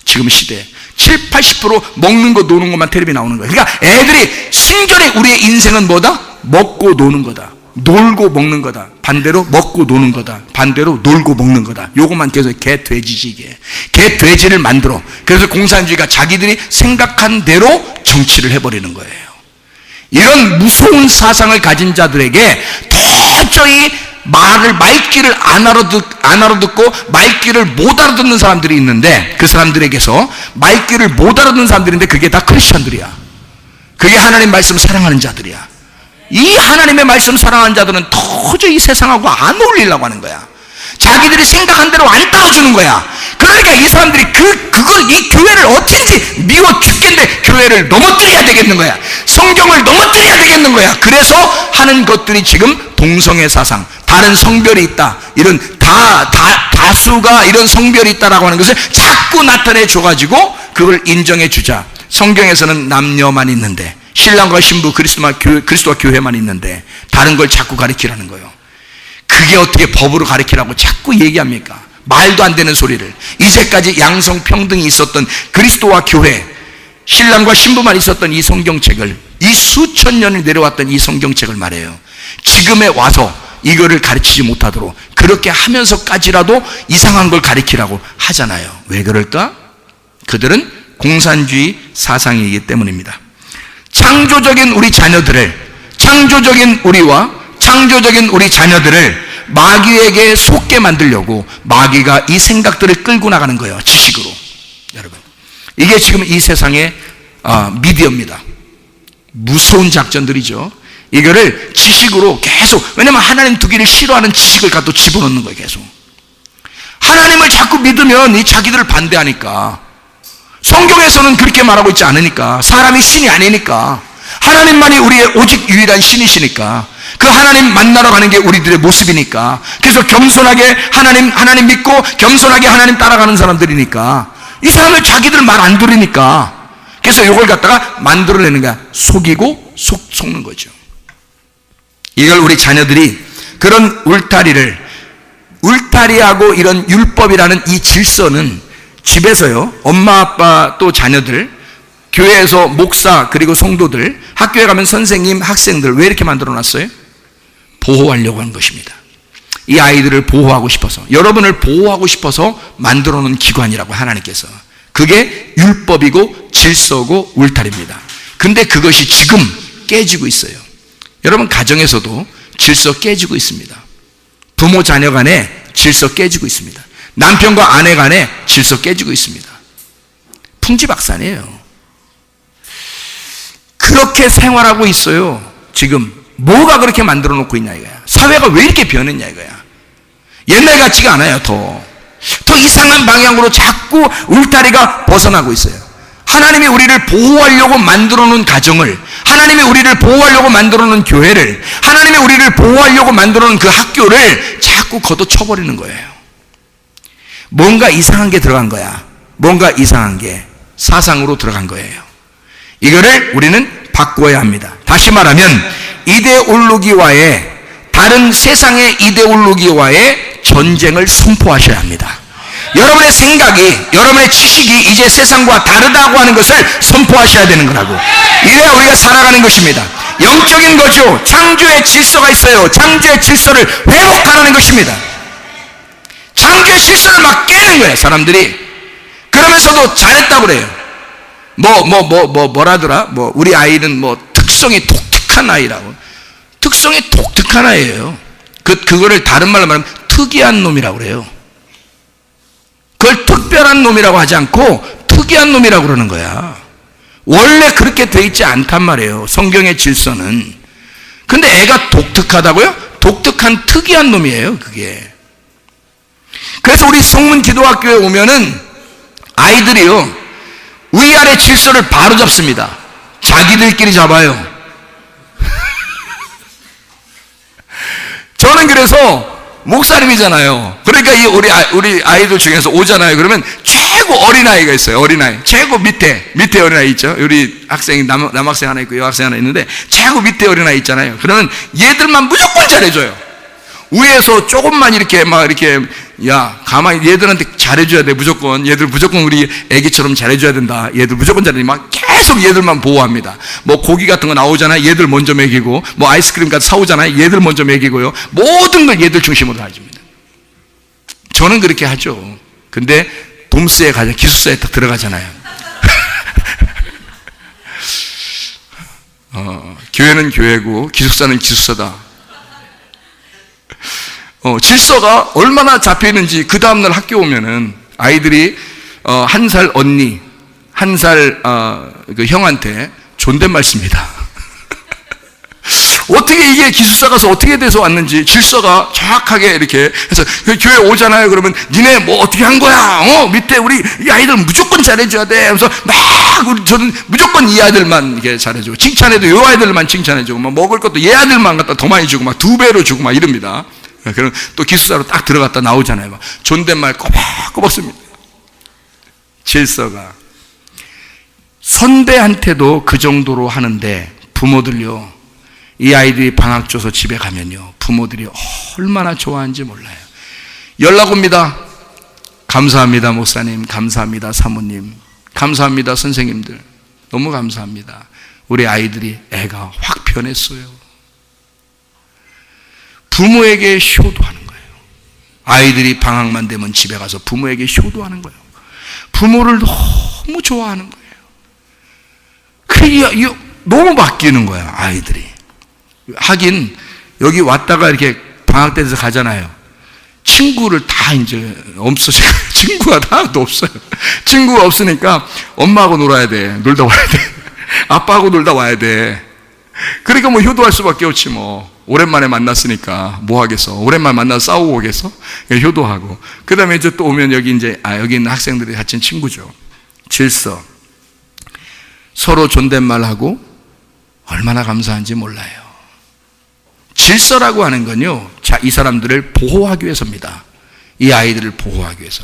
지금 시대에. 7, 80% 먹는 거, 노는 것만 텔레비 나오는 거예요. 그러니까 애들이 순전히 우리의 인생은 뭐다? 먹고 노는 거다. 놀고 먹는 거다. 반대로 먹고 노는 거다. 반대로 놀고 먹는 거다. 요것만 계속 개, 돼지지, 이게. 개, 돼지를 만들어. 그래서 공산주의가 자기들이 생각한 대로 정치를 해버리는 거예요. 이런 무서운 사상을 가진 자들에게 도저히 말귀를 안 알아듣고 말귀를 못 알아듣는 사람들이 있는데, 그 사람들에게서 말귀를 못 알아듣는 사람들인데 그게 다 크리스천들이야. 그게 하나님 말씀 사랑하는 자들이야. 이 하나님의 말씀 사랑하는 자들은 도저히 이 세상하고 안 어울리려고 하는 거야. 자기들이 생각한 대로 안 따라주는 거야. 그러니까 이 사람들이 이 교회를 어떻게든지 미워 죽겠는데 교회를 넘어뜨려야 되겠는 거야. 성경을 넘어뜨려야 되겠는 거야. 그래서 하는 것들이 지금 동성애 사상, 다른 성별이 있다, 이런 다수가 이런 성별이 있다라고 하는 것을 자꾸 나타내 줘가지고 그걸 인정해 주자. 성경에서는 남녀만 있는데, 신랑과 신부, 그리스도와 교회만 있는데 다른 걸 자꾸 가르치라는 거예요. 그게 어떻게 법으로 가르치라고 자꾸 얘기합니까? 말도 안 되는 소리를. 이제까지 양성평등이 있었던 그리스도와 교회, 신랑과 신부만 있었던 이 성경책을, 이 수천 년을 내려왔던 이 성경책을 말해요. 지금에 와서 이거를 가르치지 못하도록 그렇게 하면서까지라도 이상한 걸 가르치라고 하잖아요. 왜 그럴까? 그들은 공산주의 사상이기 때문입니다. 창조적인 우리 자녀들을, 창조적인 우리와 창조적인 우리 자녀들을 마귀에게 속게 만들려고 마귀가 이 생각들을 끌고 나가는 거예요. 지식으로. 여러분, 이게 지금 이 세상의 미디어입니다. 무서운 작전들이죠. 이거를 지식으로 계속, 왜냐면 하나님 두기를 싫어하는 지식을 갖다 집어넣는 거예요. 계속 하나님을 자꾸 믿으면 이 자기들을 반대하니까. 성경에서는 그렇게 말하고 있지 않으니까. 사람이 신이 아니니까. 하나님만이 우리의 오직 유일한 신이시니까. 그 하나님 만나러 가는 게 우리들의 모습이니까. 그래서 겸손하게 하나님 믿고 겸손하게 하나님 따라가는 사람들이니까. 이 사람들 자기들 말 안 들으니까. 그래서 이걸 갖다가 만들어내는 거야. 속이고 속는 거죠. 이걸 우리 자녀들이 그런 울타리를 울타리하고 이런 율법이라는 이 질서는 집에서요, 엄마, 아빠, 또 자녀들, 교회에서 목사, 그리고 성도들, 학교에 가면 선생님, 학생들, 왜 이렇게 만들어 놨어요? 보호하려고 하는 것입니다. 이 아이들을 보호하고 싶어서, 여러분을 보호하고 싶어서 만들어 놓은 기관이라고, 하나님께서. 그게 율법이고 질서고 울타리입니다. 근데 그것이 지금 깨지고 있어요. 여러분 가정에서도 질서 깨지고 있습니다. 부모 자녀 간에 질서 깨지고 있습니다. 남편과 아내 간에 질서 깨지고 있습니다. 풍지박산이에요. 그렇게 생활하고 있어요. 지금 뭐가 그렇게 만들어 놓고 있냐 이거야. 사회가 왜 이렇게 변했냐 이거야. 옛날 같지가 않아요. 더 이상한 방향으로 자꾸 울타리가 벗어나고 있어요. 하나님이 우리를 보호하려고 만들어 놓은 가정을, 하나님이 우리를 보호하려고 만들어 놓은 교회를, 하나님이 우리를 보호하려고 만들어 놓은 그 학교를 자꾸 걷어쳐버리는 거예요. 뭔가 이상한 게 들어간 거야. 뭔가 이상한 게 사상으로 들어간 거예요. 이거를 우리는 바꾸어야 합니다. 다시 말하면 이데올로기와의, 다른 세상의 이데올로기와의 전쟁을 선포하셔야 합니다. 여러분의 생각이, 여러분의 지식이 이제 세상과 다르다고 하는 것을 선포하셔야 되는 거라고. 이래야 우리가 살아가는 것입니다. 영적인 거죠. 창조의 질서가 있어요. 창조의 질서를 회복하는 것입니다. 창조의 질서를 막 깨는 거예요, 사람들이. 그러면서도 잘했다고 그래요. 뭐라더라? 우리 아이는 특성이 독특한 아이라고. 특성이 독특한 아이예요. 그거를 다른 말로 말하면 특이한 놈이라고 그래요. 그걸 특별한 놈이라고 하지 않고 특이한 놈이라고 그러는 거야. 원래 그렇게 돼 있지 않단 말이에요, 성경의 질서는. 근데 애가 독특하다고요? 독특한 특이한 놈이에요, 그게. 그래서 우리 성문 기도학교에 오면은 아이들이요, 위아래 질서를 바로 잡습니다. 자기들끼리 잡아요. 저는 그래서 목사님이잖아요. 그러니까 우리 아이들 중에서 오잖아요. 그러면 최고 어린아이가 있어요. 어린아이. 최고 밑에 어린아이 있죠. 우리 학생이 남학생 하나 있고 여학생 하나 있는데 최고 밑에 어린아이 있잖아요. 그러면 얘들만 무조건 잘해줘요. 위에서 조금만 이렇게 야, 가만히 얘들한테 잘해줘야 돼. 무조건. 얘들 무조건 우리 애기처럼 잘해줘야 된다. 얘들 무조건 잘해. 막 계속 얘들만 보호합니다. 고기 같은 거 나오잖아요. 얘들 먼저 먹이고, 아이스크림 같은 거 사오잖아요. 얘들 먼저 먹이고요. 모든 걸 얘들 중심으로 해줍니다. 저는 그렇게 하죠. 근데 돔스에 가자, 기숙사에 딱 들어가잖아요. 교회는 교회고, 기숙사는 기숙사다. 질서가 얼마나 잡혀있는지, 그 다음날 학교 오면은 아이들이 1살 언니, 1살 그 형한테 존댓말 씁니다. 어떻게 이게 기숙사 가서 어떻게 돼서 왔는지 질서가 정확하게 이렇게 해서 교회 오잖아요. 그러면 니네 어떻게 한 거야? 밑에 우리 이 아이들 무조건 잘해줘야 돼. 그래서 저는 무조건 이 아이들만 이렇게 잘해주고, 칭찬해도 이 아이들만 칭찬해주고, 먹을 것도 얘 아이들만 갖다 더 많이 주고, 2배로 주고 이럽니다. 그럼 또 기숙사로 딱 들어갔다 나오잖아요. 존댓말 꼬박꼬박 씁니다. 질서가. 선배한테도 그 정도로 하는데, 부모들요, 이 아이들이 방학 줘서 집에 가면요, 부모들이 얼마나 좋아하는지 몰라요. 연락 옵니다. 감사합니다, 목사님. 감사합니다, 사모님. 감사합니다, 선생님들. 너무 감사합니다. 우리 아이들이 애가 확 변했어요. 부모에게 효도하는 거예요. 아이들이 방학만 되면 집에 가서 부모에게 효도하는 거예요. 부모를 너무 좋아하는 거예요. 너무 바뀌는 거야, 아이들이. 하긴 여기 왔다가 이렇게 방학 때에서 가잖아요. 친구를 다 이제 없어지고, 친구가 하나도 없어요. 친구가 없으니까 엄마하고 놀아야 돼. 놀다 와야 돼. 아빠하고 놀다 와야 돼. 그러니까 효도할 수밖에 없지 오랜만에 만났으니까 뭐 하겠어. 오랜만에 만나서 싸우고 오겠어? 효도하고. 그 다음에 이제 또 오면 여기 여기 있는 학생들이 같이 친구죠. 질서. 서로 존댓말하고 얼마나 감사한지 몰라요. 질서라고 하는 건요, 이 사람들을 보호하기 위해서입니다. 이 아이들을 보호하기 위해서.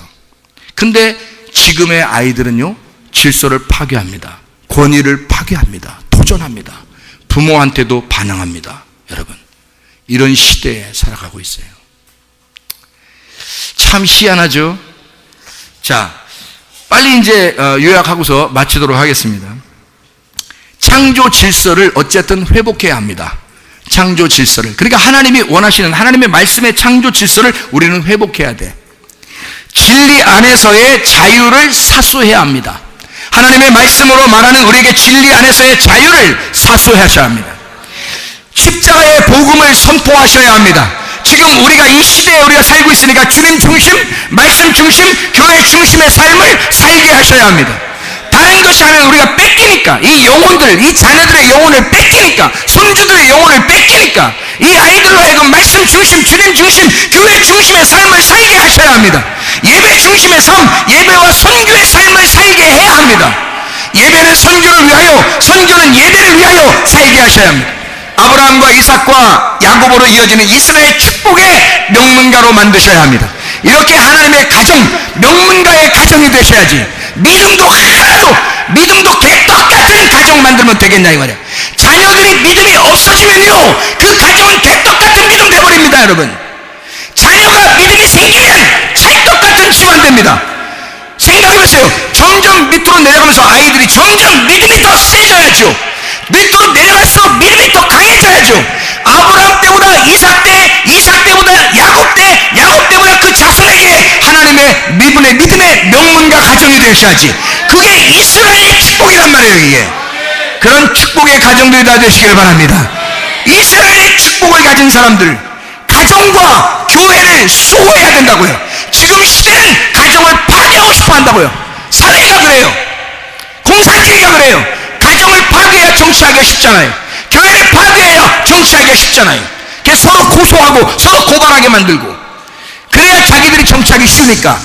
근데 지금의 아이들은요, 질서를 파괴합니다. 권위를 파괴합니다. 도전합니다. 부모한테도 반항합니다. 여러분, 이런 시대에 살아가고 있어요. 참 희한하죠. 자, 빨리 이제 요약하고서 마치도록 하겠습니다. 창조 질서를 어쨌든 회복해야 합니다. 창조 질서를. 그러니까 하나님이 원하시는 하나님의 말씀의 창조 질서를 우리는 회복해야 돼. 진리 안에서의 자유를 사수해야 합니다. 하나님의 말씀으로 말하는 우리에게 진리 안에서의 자유를 사수하셔야 합니다. 십자가의 복음을 선포하셔야 합니다. 지금 우리가 이 시대에 우리가 살고 있으니까 주님 중심, 말씀 중심, 교회 중심의 삶을 살게 하셔야 합니다. 다른 것이 아니라 우리가 뺏기니까, 이 영혼들, 이 자녀들의 영혼을 뺏기니까, 손주들의 영혼을 뺏기니까, 이 아이들로 하여금 말씀 중심, 주님 중심, 교회 중심의 삶을 살게 하셔야 합니다. 예배 중심의 삶, 예배와 선교의 삶을 살게 해야 합니다. 예배는 선교를 위하여, 선교는 예배를 위하여 살게 하셔야 합니다. 아브라함과 이삭과 야곱으로 이어지는 이스라엘 축복의 명문가로 만드셔야 합니다. 이렇게 하나님의 가정, 명문가의 가정이 되셔야지. 믿음도 하나도, 믿음도 개떡같은 가정 만들면 되겠냐 이 말이야. 자녀들이 믿음이 없어지면요, 그 가정은 개떡같은 믿음 돼버립니다. 여러분, 자녀가 믿음이 생기면 찰떡같은 집안 됩니다. 생각해보세요. 점점 밑으로 내려가면서 아이들이 점점 믿음이 더 세져야죠. 밑으로 내려갈수록 믿음이 더 강해져야죠. 아브라함 때보다 이삭 때, 이삭 때보다 야곱 때, 야곱 때보다 그 자손에게 하나님의 믿음의 명문가 가정이 되셔야지. 그게 이스라엘의 축복이란 말이에요. 이게 그런 축복의 가정들이 다 되시길 바랍니다. 이스라엘의 축복을 가진 사람들, 가정과 교회를 수호해야 된다고요. 지금 시대는 가정을 파괴하고 싶어 한다고요. 사회가 그래요. 공산주의가 그래요. 가정을 파괴해야 정치하기가 쉽잖아요. 교회를 파괴해야 정치하기가 쉽잖아요. 그래서 서로 고소하고 서로 고발하게 만들고, 그래야 자기들이 정치하기 쉬우니까.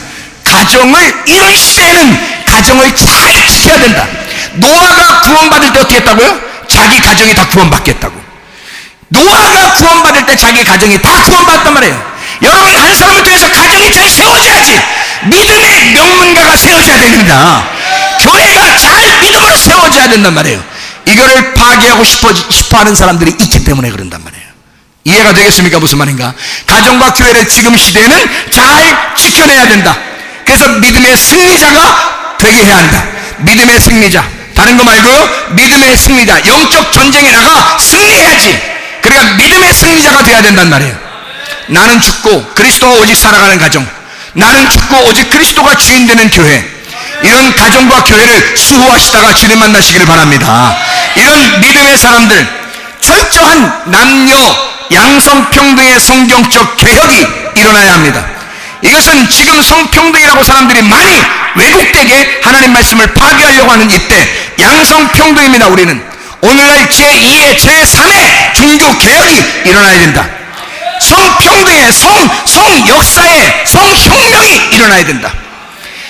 가정을, 이런 시대에는 가정을 잘 지켜야 된다. 노아가 구원받을 때 어떻게 했다고요? 자기 가정이 다 구원받겠다고. 노아가 구원받을 때 자기 가정이 다 구원받았단 말이에요. 여러분, 한 사람을 통해서 가정이 잘 세워져야지. 믿음의 명문가가 세워져야 됩니다. 교회가 잘 믿음으로 세워져야 된단 말이에요. 이거를 파괴하고 싶어하는 사람들이 있기 때문에 그런단 말이에요. 이해가 되겠습니까? 무슨 말인가? 가정과 교회를 지금 시대에는 잘 지켜내야 된다. 그래서 믿음의 승리자가 되게 해야 한다. 믿음의 승리자, 다른 거 말고요, 믿음의 승리자. 영적 전쟁에 나가 승리해야지. 그러니까 믿음의 승리자가 돼야 된단 말이에요. 나는 죽고 그리스도와 오직 살아가는 가정, 나는 죽고 오직 그리스도가 주인 되는 교회, 이런 가정과 교회를 수호하시다가 주님 만나시기를 바랍니다. 이런 믿음의 사람들, 철저한 남녀 양성평등의 성경적 개혁이 일어나야 합니다. 이것은 지금 성평등이라고 사람들이 많이 왜곡되게 하나님 말씀을 파괴하려고 하는 이때 양성평등입니다. 우리는 오늘날 제2의 제3의 종교개혁이 일어나야 된다. 성평등의 성역사의 성혁명이 일어나야 된다.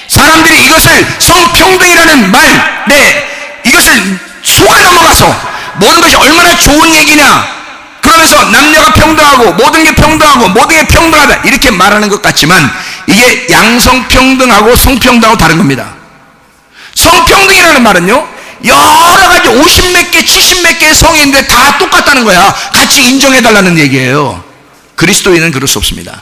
사람들이 이것을 성평등이라는 말, 이것을 속아 넘어가서 모든 것이 얼마나 좋은 얘기냐, 그러면서 남녀가 평등하고 모든 게 평등하고 모든 게 평등하다 이렇게 말하는 것 같지만, 이게 양성평등하고 성평등하고 다른 겁니다. 성평등이라는 말은요, 여러 가지 50 몇 개, 70 몇 개의 성이 있는데 다 똑같다는 거야. 같이 인정해달라는 얘기예요. 그리스도인은 그럴 수 없습니다.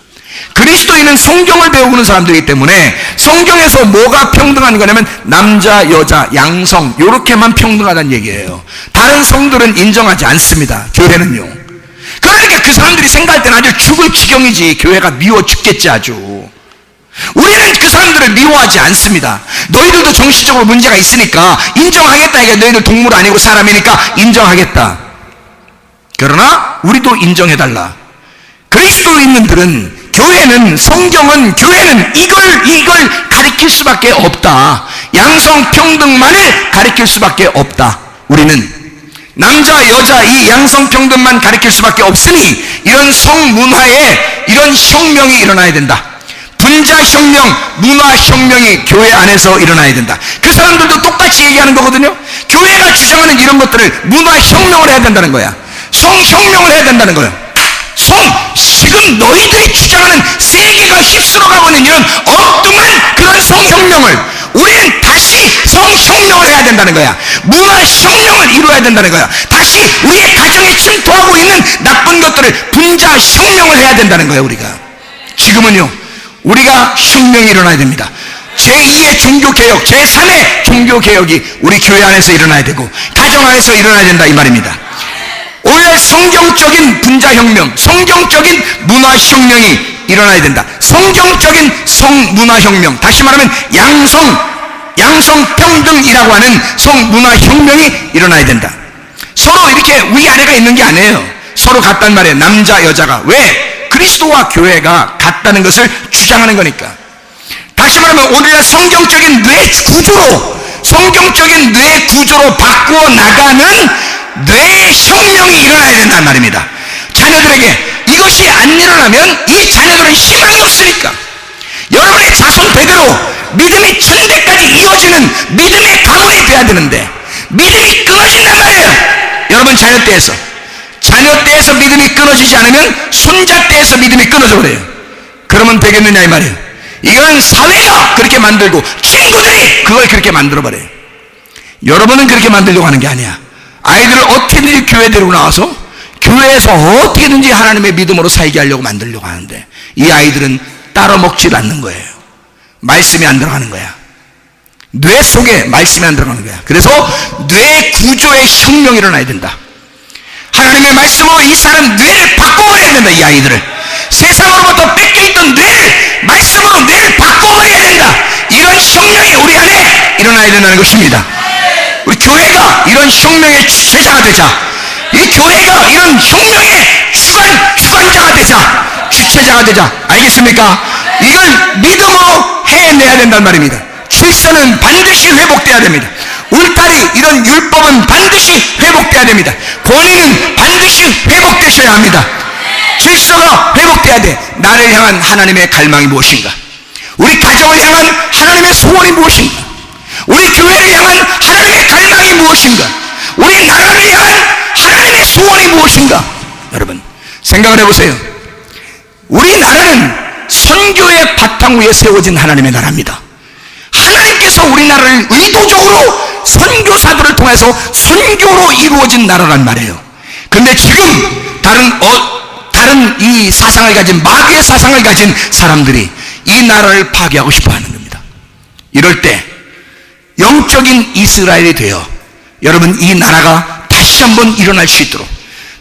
그리스도인은 성경을 배우는 사람들이기 때문에 성경에서 뭐가 평등한 거냐면 남자, 여자, 양성 이렇게만 평등하다는 얘기예요. 다른 성들은 인정하지 않습니다. 교회는요. 그러니까 그 사람들이 생각할 때는 아주 죽을 지경이지. 교회가 미워 죽겠지 아주. 우리는 그 사람들을 미워하지 않습니다. 너희들도 정신적으로 문제가 있으니까 인정하겠다. 이게 너희들 동물 아니고 사람이니까 인정하겠다. 그러나 우리도 인정해달라. 그리스도인들은, 교회는, 성경은, 교회는 이걸 가리킬 수밖에 없다. 양성평등만을 가리킬 수밖에 없다. 우리는 남자, 여자 이 양성평등만 가리킬 수밖에 없으니 이런 성문화에 이런 혁명이 일어나야 된다. 분자혁명, 문화혁명이 교회 안에서 일어나야 된다. 그 사람들도 똑같이 얘기하는 거거든요. 교회가 주장하는 이런 것들을 문화혁명을 해야 된다는 거야. 성혁명을 해야 된다는 거예요. 지금 너희들이 주장하는 세계가 휩쓸어가고 있는 이런 엉뚱한 그런 성혁명을 우리는 다시 성혁명을 해야 된다는 거야. 문화혁명을 이루어야 된다는 거야. 다시 우리의 가정에 침투하고 있는 나쁜 것들을 분자혁명을 해야 된다는 거야. 우리가 지금은요, 우리가 혁명이 일어나야 됩니다. 제2의 종교개혁, 제3의 종교개혁이 우리 교회 안에서 일어나야 되고 가정 안에서 일어나야 된다 이 말입니다. 오늘 성경적인 분자혁명, 성경적인 문화혁명이 일어나야 된다. 성경적인 성문화혁명, 다시 말하면 양성평등이라고 하는 성문화혁명이 일어나야 된다. 서로 이렇게 위아래가 있는 게 아니에요. 서로 같단 말이에요. 남자 여자가. 왜? 그리스도와 교회가 같다는 것을 주장하는 거니까. 다시 말하면 오늘날 성경적인 뇌 구조로 바꾸어 나가는 뇌 혁명이 일어나야 된단 말입니다. 자녀들에게 이것이 안 일어나면 이 자녀들은 희망이 없으니까. 여러분의 자손 대대로 믿음이 천대까지 이어지는 믿음의 가문이 돼야 되는데 믿음이 끊어진단 말이에요. 여러분 자녀 때에서 믿음이 끊어지지 않으면 손자 때에서 믿음이 끊어져 버려요. 그러면 되겠느냐 이 말이에요. 이건 사회가 그렇게 만들고 친구들이 그걸 그렇게 만들어 버려요. 여러분은 그렇게 만들려고 하는 게 아니야. 아이들을 어떻게든지 교회 데리고 나와서 교회에서 어떻게든지 하나님의 믿음으로 살게 하려고 만들려고 하는데 이 아이들은 따로 먹질 않는 거예요. 말씀이 안 들어가는 거야. 뇌 속에 말씀이 안 들어가는 거야. 그래서 뇌 구조의 혁명이 일어나야 된다. 하나님의 말씀으로 이 사람 뇌를 바꿔버려야 된다. 이 아이들을 세상으로부터 뺏겨있던 뇌를 말씀으로 뇌를 바꿔버려야 된다. 이런 혁명이 우리 안에 일어나야 된다는 것입니다. 우리 교회가 이런 혁명의 주체자가 되자. 이 교회가 이런 혁명의 주체자가 되자. 알겠습니까? 이걸 믿음으로 해내야 된단 말입니다. 질서는 반드시 회복돼야 됩니다. 울타리, 이런 율법은 반드시 회복돼야 됩니다. 권위는 반드시 회복되셔야 합니다. 질서가 회복돼야 돼. 나를 향한 하나님의 갈망이 무엇인가? 우리 가정을 향한 하나님의 소원이 무엇인가? 우리 교회를 향한 하나님의 갈망이 무엇인가? 우리 나라를 향한 하나님의 소원이 무엇인가? 여러분 생각을 해보세요. 우리나라는 선교의 바탕 위에 세워진 하나님의 나라입니다. 하나님께서 우리나라를 의도적으로 선교사들을 통해서 선교로 이루어진 나라란 말이에요. 근데 지금 다른 이 사상을 가진 마귀의 사상을 가진 사람들이 이 나라를 파괴하고 싶어 하는 겁니다. 이럴 때 영적인 이스라엘이 되어 여러분 이 나라가 다시 한번 일어날 수 있도록,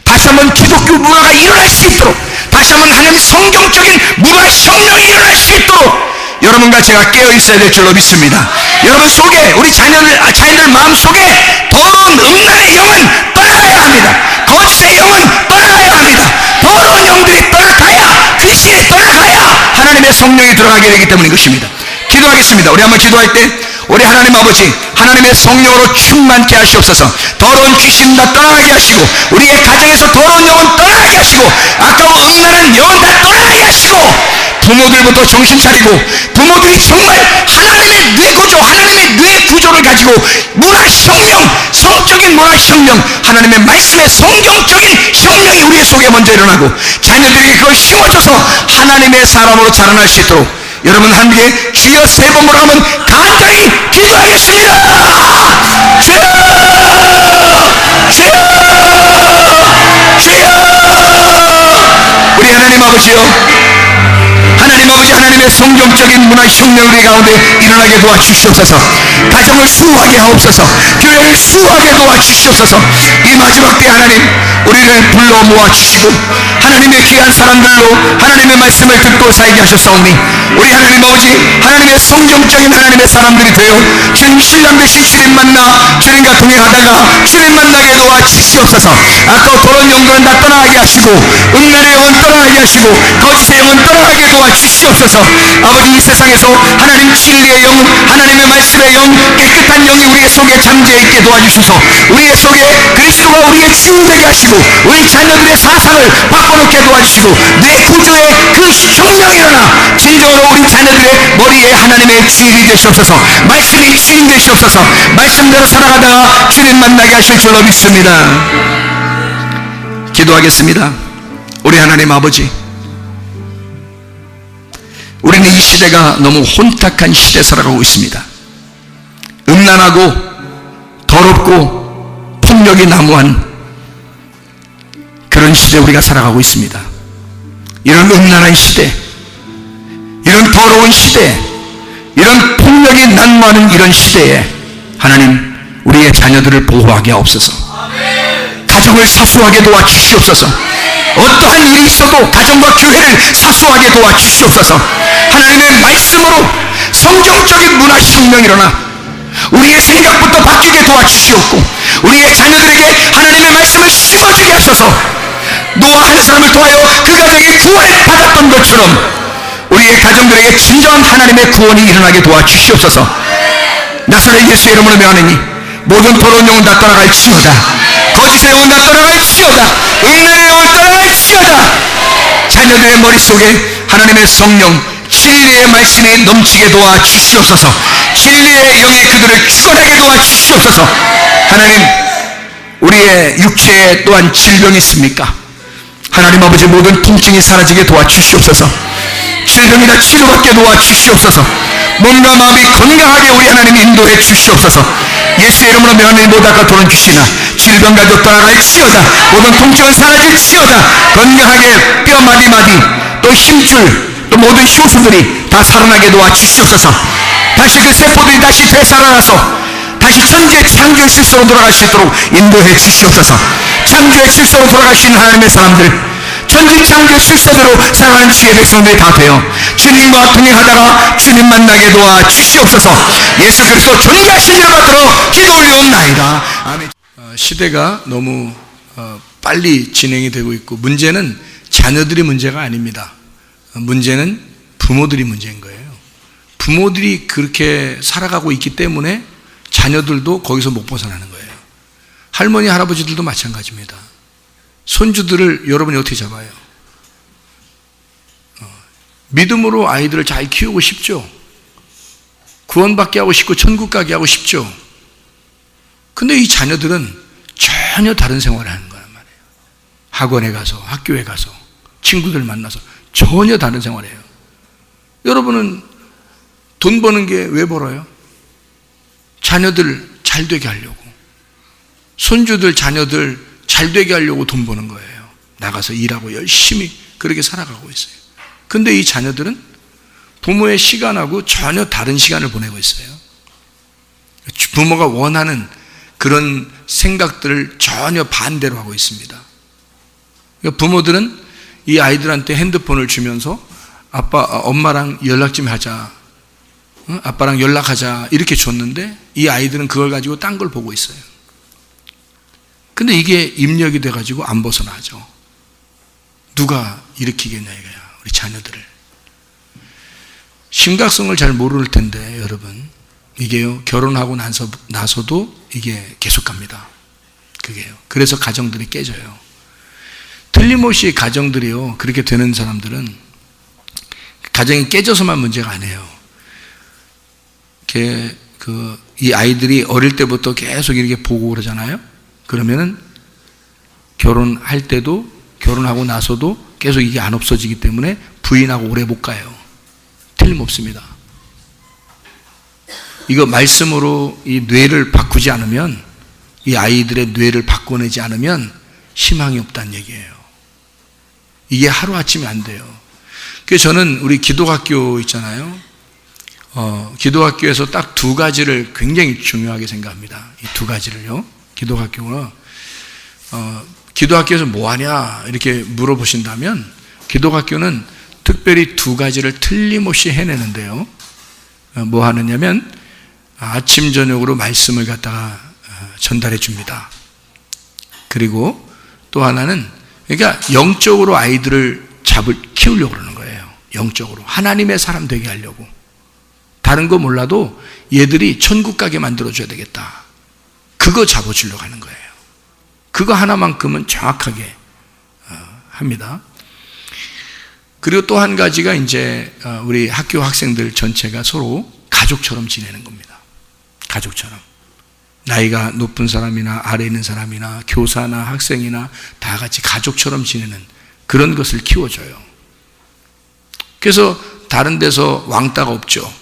다시 한번 기독교 문화가 일어날 수 있도록, 다시 한번 하나님의 성경적인 문화혁명이 일어날 수 있도록 여러분과 제가 깨어 있어야 될 줄로 믿습니다. 여러분 속에, 우리 자녀들 마음 속에 더러운 음란의 영은 떠나가야 합니다. 거짓의 영은 떠나가야 합니다. 더러운 영들이 떠나가야, 귀신이 떠나가야 하나님의 성령이 들어가게 되기 때문인 것입니다. 기도하겠습니다. 우리 한번 기도할 때 우리 하나님 아버지, 하나님의 성령으로 충만케 하시옵소서. 더러운 귀신 다 떠나가게 하시고, 우리의 가정에서 더러운 영은 떠나가게 하시고, 아까운 음란한 영은 다 떠나가게 하시고, 부모들부터 정신 차리고 부모들이 정말 하나님의 뇌구조, 하나님의 뇌구조를 가지고 문화혁명, 성적인 문화혁명, 하나님의 말씀의 성경적인 혁명이 우리 속에 먼저 일어나고 자녀들에게 그걸 심어줘서 하나님의 사람으로 자라날 수 있도록 여러분 함께 주여 세 번 물어가면 간절히 기도하겠습니다. 주여, 주여, 주여. 우리 하나님 아버지요, 하나님 아버지, 하나님의 성경적인 문화혁명을 우리 가운데 일어나게 도와주시옵소서. 가정을 수호하게 하옵소서. 교회를 수호하게 도와주시옵소서. 이 마지막 때 하나님 우리를 불러 모아주시고 하나님의 귀한 사람들로 하나님의 말씀을 듣고 살게 하셨사오니 우리 하나님 아버지, 하나님의 성경적인 하나님의 사람들이 되어 주님 신랑 되신 주님 만나 주님과 동행하다가 주님 만나게 도와주시옵소서. 아까 더러운 영들은 다 떠나가게 하시고 음란의 영은 떠나가게 하시고 거짓의 영은 떠나가게 도와주시옵소서. 아버지, 이 세상에서 하나님 진리의 영, 하나님의 말씀의 영, 깨끗한 영이 우리의 속에 잠재해 있게 도와주셔서 우리의 속에 그리스도가 우리의 주 되게 하시고 우리 자녀들의 사상을 바꿔놓게 도와주시고 내 구조에 그 혁명이 일어나 진정으로 우리 자녀들의 머리에 하나님의 주인이 되시옵소서. 말씀이 주인 되시옵소서. 말씀대로 살아가다가 주님 만나게 하실 줄로 믿습니다. 기도하겠습니다. 우리 하나님 아버지, 우리는 이 시대가 너무 혼탁한 시대에 살아가고 있습니다. 음란하고 더럽고 폭력이 난무한 그런 시대에 우리가 살아가고 있습니다. 이런 음란한 시대, 이런 더러운 시대에, 이런 폭력이 난무하는 이런 시대에 하나님 우리의 자녀들을 보호하게 하옵소서. 가정을 사수하게 도와주시옵소서. 어떠한 일이 있어도 가정과 교회를 사수하게 도와주시옵소서. 하나님의 말씀으로 성경적인 문화혁명이 일어나 우리의 생각부터 바뀌게 도와주시옵고, 우리의 자녀들에게 하나님의 말씀을 심어주게 하소서. 노아 한 사람을 통하여 그 가정이 구원을 받았던 것처럼 우리의 가정들에게 진정한 하나님의 구원이 일어나게 도와주시옵소서. 나사렛 예수의 이름으로 명하노니 모든 더러운 영은 다 떠나갈지어다. 거짓의 영은 다 떠나갈지어다. 음란의 영은 떠나갈지어다. 자녀들의 머릿속에 하나님의 성령 진리의 말씀이 넘치게 도와주시옵소서. 진리의 영이 그들을 주관하게 도와주시옵소서. 하나님, 우리의 육체에 또한 질병이 있습니까? 하나님 아버지, 모든 통증이 사라지게 도와주시옵소서. 질병이 다 치료받게 도와주시옵소서. 몸과 마음이 건강하게 우리 하나님 인도해 주시옵소서. 예수의 이름으로 명하노니 모든 악과 도는 귀신아 질병 가지고 떠나갈지어다. 모든 통증은 사라질지어다. 건강하게 뼈 마디마디 또 힘줄 또 모든 효소들이 다 살아나게 도와주시옵소서. 다시 그 세포들이 다시 되살아나서 다시 천지의 창조의 질서로 돌아갈 수 있도록 인도해 주시옵소서. 창조의 질서로 돌아갈 수 있는 하나님의 사람들, 천지 창조의 질서대로 살아가는 주의 백성들이 다 되어 주님과 동행하다가 주님 만나게 도와주시옵소서. 예수 그리스도 존귀하신 이름 받들어 기도 올려옵나이다. 아멘. 시대가 너무 빨리 진행이 되고 있고, 문제는 자녀들이 문제가 아닙니다. 문제는 부모들이 문제인 거예요. 부모들이 그렇게 살아가고 있기 때문에 자녀들도 거기서 못 벗어나는 거예요. 할머니 할아버지들도 마찬가지입니다. 손주들을 여러분이 어떻게 잡아요? 믿음으로 아이들을 잘 키우고 싶죠. 구원받게 하고 싶고 천국 가게 하고 싶죠. 근데 이 자녀들은 전혀 다른 생활을 하는 거란 말이에요. 학원에 가서, 학교에 가서, 친구들 만나서 전혀 다른 생활을 해요. 여러분은 돈 버는 게 왜 벌어요? 자녀들 잘 되게 하려고, 손주들 자녀들 잘 되게 하려고 돈 버는 거예요. 나가서 일하고 열심히 그렇게 살아가고 있어요. 근데 이 자녀들은 부모의 시간하고 전혀 다른 시간을 보내고 있어요. 부모가 원하는 그런 생각들을 전혀 반대로 하고 있습니다. 그러니까 부모들은 이 아이들한테 핸드폰을 주면서 엄마랑 연락 좀 하자, 아빠랑 연락하자 이렇게 줬는데 이 아이들은 그걸 가지고 딴 걸 보고 있어요. 근데 이게 입력이 돼가지고 안 벗어나죠. 누가 일으키겠냐 이거야, 우리 자녀들을. 심각성을 잘 모를 텐데 여러분, 이게요, 결혼하고 나서도 이게 계속 갑니다. 그게요. 그래서 가정들이 깨져요. 틀림없이 가정들이요, 그렇게 되는 사람들은 가정이 깨져서만 문제가 아니에요. 이 아이들이 어릴 때부터 계속 이렇게 보고 그러잖아요. 그러면은 결혼할 때도 결혼하고 나서도 계속 이게 안 없어지기 때문에 부인하고 오래 못 가요. 틀림없습니다. 이거 말씀으로 이 뇌를 바꾸지 않으면, 이 아이들의 뇌를 바꿔내지 않으면 희망이 없다는 얘기예요. 이게 하루아침에 안 돼요. 그래서 저는 우리 기도학교 있잖아요. 기도학교에서 딱 두 가지를 굉장히 중요하게 생각합니다. 이 두 가지를요. 기도학교에서 뭐 하냐 이렇게 물어보신다면, 기도학교는 특별히 두 가지를 틀림없이 해내는데요. 뭐 하느냐면 아침 저녁으로 말씀을 갖다가 전달해 줍니다. 그리고 또 하나는, 그러니까 영적으로 아이들을 키우려고 그러는 거예요. 영적으로 하나님의 사람 되게 하려고. 다른 거 몰라도 얘들이 천국 가게 만들어줘야 되겠다, 그거 잡아주려고 하는 거예요. 그거 하나만큼은 정확하게 합니다. 그리고 또 한 가지가 이제 우리 학교 학생들 전체가 서로 가족처럼 지내는 겁니다. 가족처럼. 나이가 높은 사람이나 아래 있는 사람이나 교사나 학생이나 다 같이 가족처럼 지내는 그런 것을 키워줘요. 그래서 다른 데서 왕따가 없죠.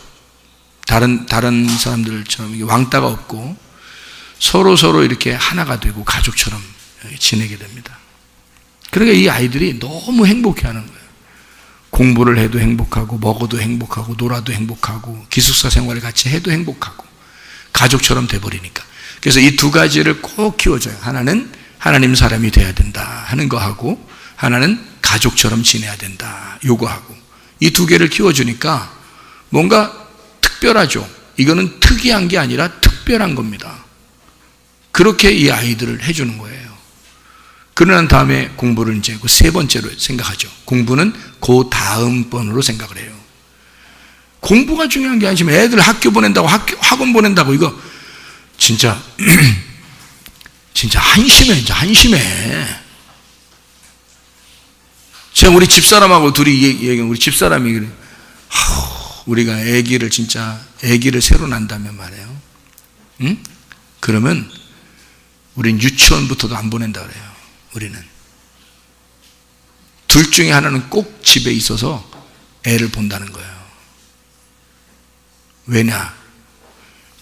다른 사람들처럼 왕따가 없고 서로 이렇게 하나가 되고 가족처럼 지내게 됩니다. 그러니까 이 아이들이 너무 행복해하는 거예요. 공부를 해도 행복하고, 먹어도 행복하고, 놀아도 행복하고, 기숙사 생활을 같이 해도 행복하고, 가족처럼 돼버리니까. 그래서 이 두 가지를 꼭 키워줘요. 하나는 하나님 사람이 돼야 된다 하는 거 하고, 하나는 가족처럼 지내야 된다 요거하고, 이 두 개를 키워주니까 뭔가 특별하죠. 이거는 특이한 게 아니라 특별한 겁니다. 그렇게 이 아이들을 해주는 거예요. 그러난 다음에 공부를 이제 그 세 번째로 생각하죠. 공부는 그 다음 번으로 생각을 해요. 공부가 중요한 게 아니지만 애들 학교 보낸다고, 학원 보낸다고, 이거 진짜 진짜 한심해. 진짜 한심해. 제가 우리 집사람하고 둘이 얘기해. 우리 집사람이 그래. 우리가 아기를 새로 난다면 말이에요. 응? 그러면 우린 유치원부터도 안 보낸다 그래요. 우리는 둘 중에 하나는 꼭 집에 있어서 애를 본다는 거예요. 왜냐?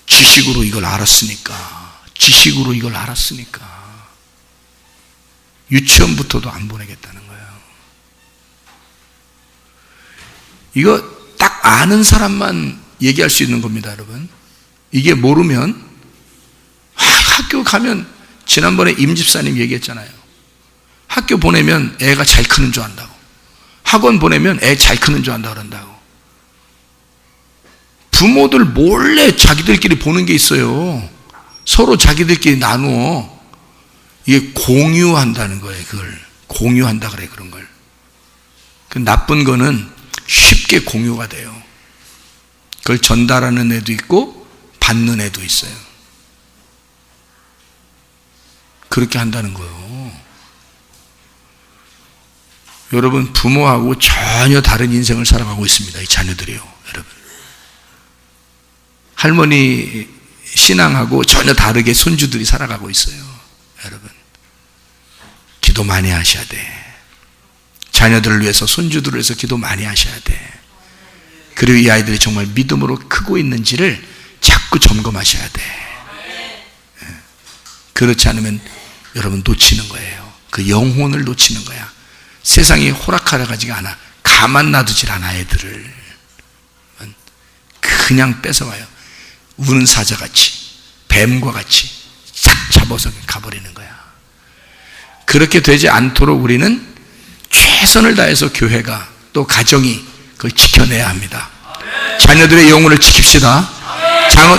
지식으로 이걸 알았으니까. 유치원부터도 안 보내겠다는 거예요. 이거 딱 아는 사람만 얘기할 수 있는 겁니다, 여러분. 이게 모르면, 학교 가면, 지난번에 임 집사님 얘기했잖아요. 학교 보내면 애가 잘 크는 줄 안다고. 학원 보내면 애 잘 크는 줄 안다고 그런다고. 부모들 몰래 자기들끼리 보는 게 있어요. 서로 자기들끼리 나누어. 이게 공유한다는 거예요. 그걸 공유한다 그래. 그런 걸. 그 나쁜 거는 쉽게 공유가 돼요. 그걸 전달하는 애도 있고 받는 애도 있어요. 그렇게 한다는 거예요. 여러분, 부모하고 전혀 다른 인생을 살아가고 있습니다. 이 자녀들이요, 여러분. 할머니 신앙하고 전혀 다르게 손주들이 살아가고 있어요. 여러분, 기도 많이 하셔야 돼. 자녀들을 위해서, 손주들을 위해서 기도 많이 하셔야 돼. 그리고 이 아이들이 정말 믿음으로 크고 있는지를 자꾸 점검하셔야 돼. 그렇지 않으면 여러분 놓치는 거예요. 그 영혼을 놓치는 거야. 세상이 호락하려 가지가 않아. 가만 놔두질 않아. 애들을 그냥 뺏어와요. 우는 사자같이, 뱀과 같이 싹 잡아서 가버리는 거야. 그렇게 되지 않도록 우리는 최선을 다해서 교회가, 또 가정이 그걸 지켜내야 합니다. 자녀들의 영혼을 지킵시다.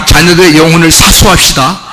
자녀들의 영혼을 사수합시다.